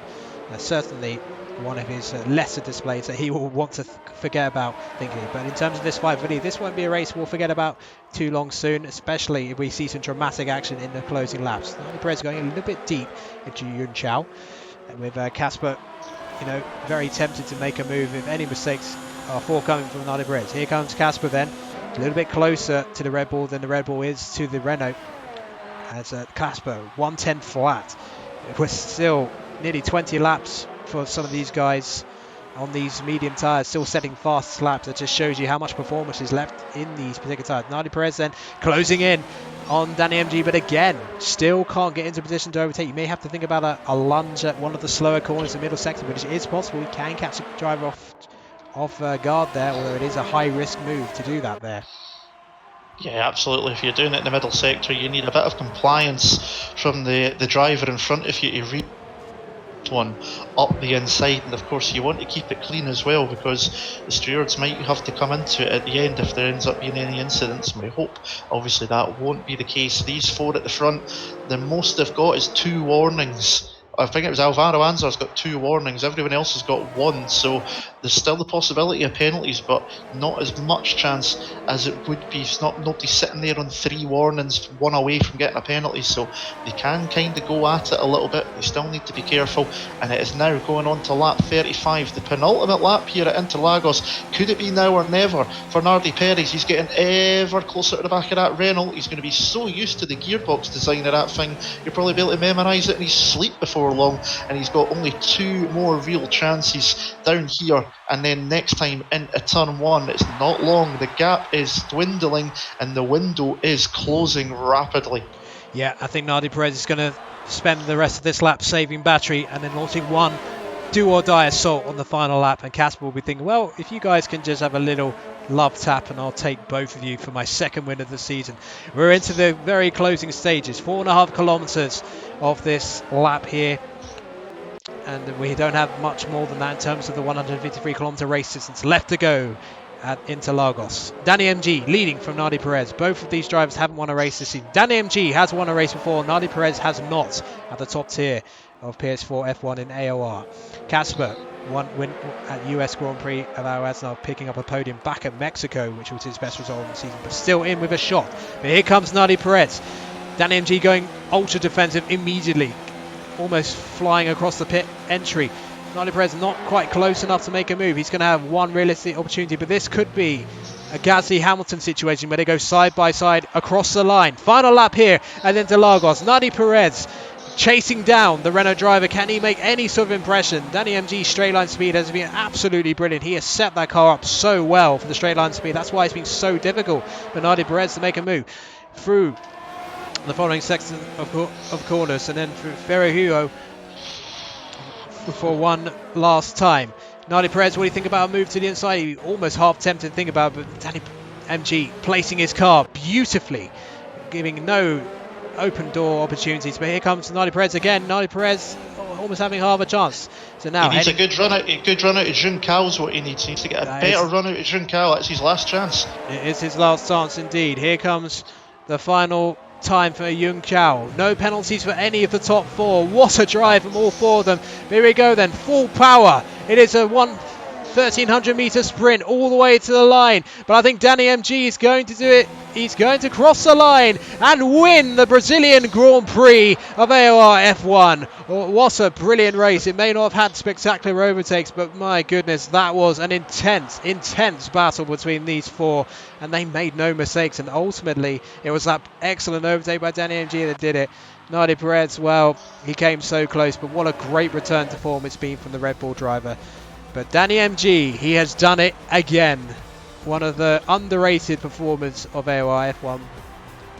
Certainly one of his lesser displays that he will want to forget about thinking. But in terms of this fight, really, this won't be a race we'll forget about too long soon, especially if we see some dramatic action in the closing laps. Nardi Perez going a little bit deep into Yun Chao, with Casper, you know, very tempted to make a move if any mistakes are forthcoming from Nardi Perez. Here comes Casper then, a little bit closer to the Red Bull than the Red Bull is to the Renault, as Casper 110 flat. It was still nearly 20 laps for some of these guys on these medium tyres, still setting fast laps. That just shows you how much performance is left in these particular tyres. Nardi Perez then closing in on Danny MG, but again, still can't get into position to overtake. You may have to think about a lunge at one of the slower corners in the middle sector, but it is possible. You can catch a driver off guard there, although it is a high risk move to do that there. Yeah, absolutely. If you're doing it in the middle sector, you need a bit of compliance from the driver in front of you to read one up the inside, and of course you want to keep it clean as well, because the stewards might have to come into it at the end if there ends up being any incidents. We hope obviously that won't be the case. These 4 at the front, the most they've got is 2 warnings. I think it was Alvaro Anzar's got 2 warnings, everyone else has got 1, so there's still the possibility of penalties, but not as much chance as it would be. It's nobody's sitting there on 3 warnings, 1 away from getting a penalty, so they can kind of go at it a little bit. They still need to be careful, and it is now going on to lap 35, the penultimate lap here at Interlagos. Could it be now or never for Nardi Perez? He's getting ever closer to the back of that Renault. He's going to be so used to the gearbox design of that thing, you'll probably be able to memorise it in his sleep before long, and he's got only 2 more real chances down here, and then next time into turn 1. It's not long, the gap is dwindling and the window is closing rapidly. Yeah, I think Nardi Perez is going to spend the rest of this lap saving battery and then launching one do or die assault on the final lap, and Casper will be thinking, well, if you guys can just have a little love tap and I'll take both of you for my second win of the season. We're into the very closing stages, 4.5 kilometers of this lap here, and we don't have much more than that in terms of the 153 kilometer race distance left to go at Interlagos. Danny MG leading from Nardi Perez. Both of these drivers haven't won a race this season. Danny MG has won a race before, Nardi Perez has not at the top tier of PS4 F1 in AOR. Casper, one win at US Grand Prix of ours, now picking up a podium back at Mexico, which was his best result of the season, but still in with a shot. But here comes Nadi Perez. Danny MG going ultra defensive immediately, almost flying across the pit entry. Nadi Perez not quite close enough to make a move. He's going to have one realistic opportunity, but this could be a Gasly-Hamilton situation where they go side by side across the line. Final lap here at Interlagos. Nadi Perez chasing down the Renault driver. Can he make any sort of impression? Danny MG's straight line speed has been absolutely brilliant. He has set that car up so well for the straight line speed. That's why it's been so difficult for Nadi Perez to make a move through the following section of corners, and then through Ferro for one last time. Nadi Perez, what do you think about a move to the inside? He almost half tempted to think about it, but Danny MG placing his car beautifully, giving no open door opportunities. But here comes Nadi Perez again. Nadi Perez almost having half a chance. So now he needs a good run out of Juncal is what he needs. He needs to get a better run out of Juncal. That's his last chance. It is his last chance indeed. Here comes the final time for Juncal. No penalties for any of the top four. What a drive from all four of them. Here we go then, full power. It is a 1,300 meter sprint all the way to the line, but I think Danny MG is going to do it. He's going to cross the line and win the Brazilian Grand Prix of AOR F1. What a brilliant race. It may not have had spectacular overtakes, but my goodness, that was an intense battle between these four, and they made no mistakes, and ultimately it was that excellent overtake by Danny MG that did it. Nadi Perez, well, he came so close, but what a great return to form it's been from the Red Bull driver. But Danny MG, he has done it again. One of the underrated performers of AOR F1.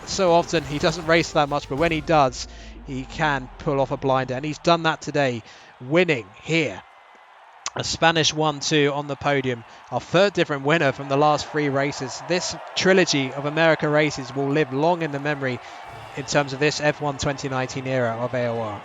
So often he doesn't race that much, but when he does, he can pull off a blinder. And he's done that today, winning here. A Spanish 1-2 on the podium. Our third different winner from the last three races. This trilogy of America races will live long in the memory in terms of this F1 2019 era of AOR.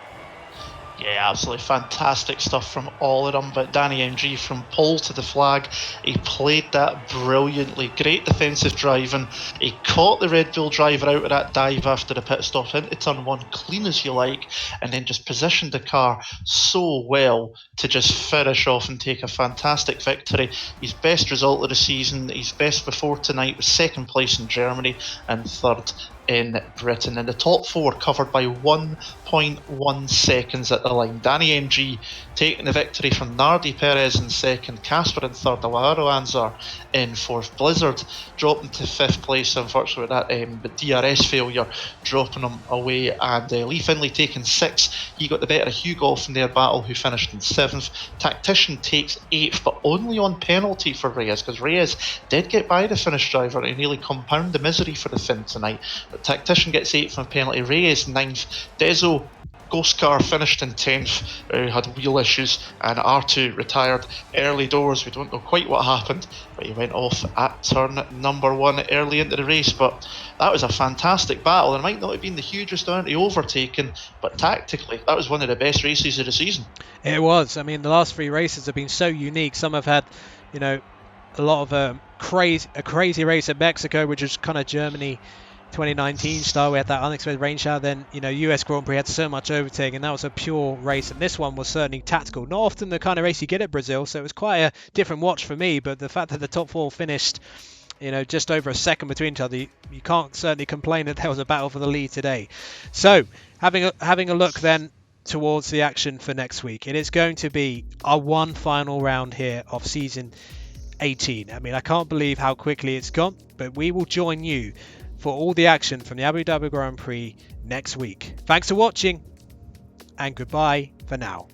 Yeah, absolutely fantastic stuff from all of them. But Danny MG from pole to the flag, he played that brilliantly. Great defensive driving. He caught the Red Bull driver out of that dive after the pit stop into turn one, clean as you like, and then just positioned the car so well to just finish off and take a fantastic victory. His best result of the season, his best before tonight, was second place in Germany and third in Britain, and the top four covered by 1.1 seconds at the line. Danny MG taking the victory from Nadi Perez in second, Casper in third, Alvaro Anzar in fourth, Blizzard dropping to fifth place, unfortunately with that DRS failure dropping him away, and Lee Finlay taking sixth. He got the better of Hugh Goff in their battle, who finished in seventh. Tactician takes eighth, but only on penalty for Reyes, because Reyes did get by the Finnish driver and nearly compound the misery for the Finn tonight. But Tactician gets 8th from penalty, Reyes 9th, Dezo Ghost Car finished in 10th, had wheel issues, and R2 retired early doors. We don't know quite what happened, but he went off at turn number 1 early into the race. But that was a fantastic battle. It might not have been the hugest amount of overtaking, but tactically that was one of the best races of the season. It was. I mean, the last three races have been so unique. Some have had, you know, a lot of a crazy race at Mexico, which is kind of Germany 2019 style. We had that unexpected rain shower. Then, you know, US Grand Prix had so much overtaking, and that was a pure race. And this one was certainly tactical. Not often the kind of race you get at Brazil, so it was quite a different watch for me. But the fact that the top four finished, you know, just over a second between each other, you can't certainly complain that there was a battle for the lead today. So, having a look then towards the action for next week, it is going to be our one final round here of season 18. I mean, I can't believe how quickly it's gone, but we will join you for all the action from the Abu Dhabi Grand Prix next week. Thanks for watching, and goodbye for now.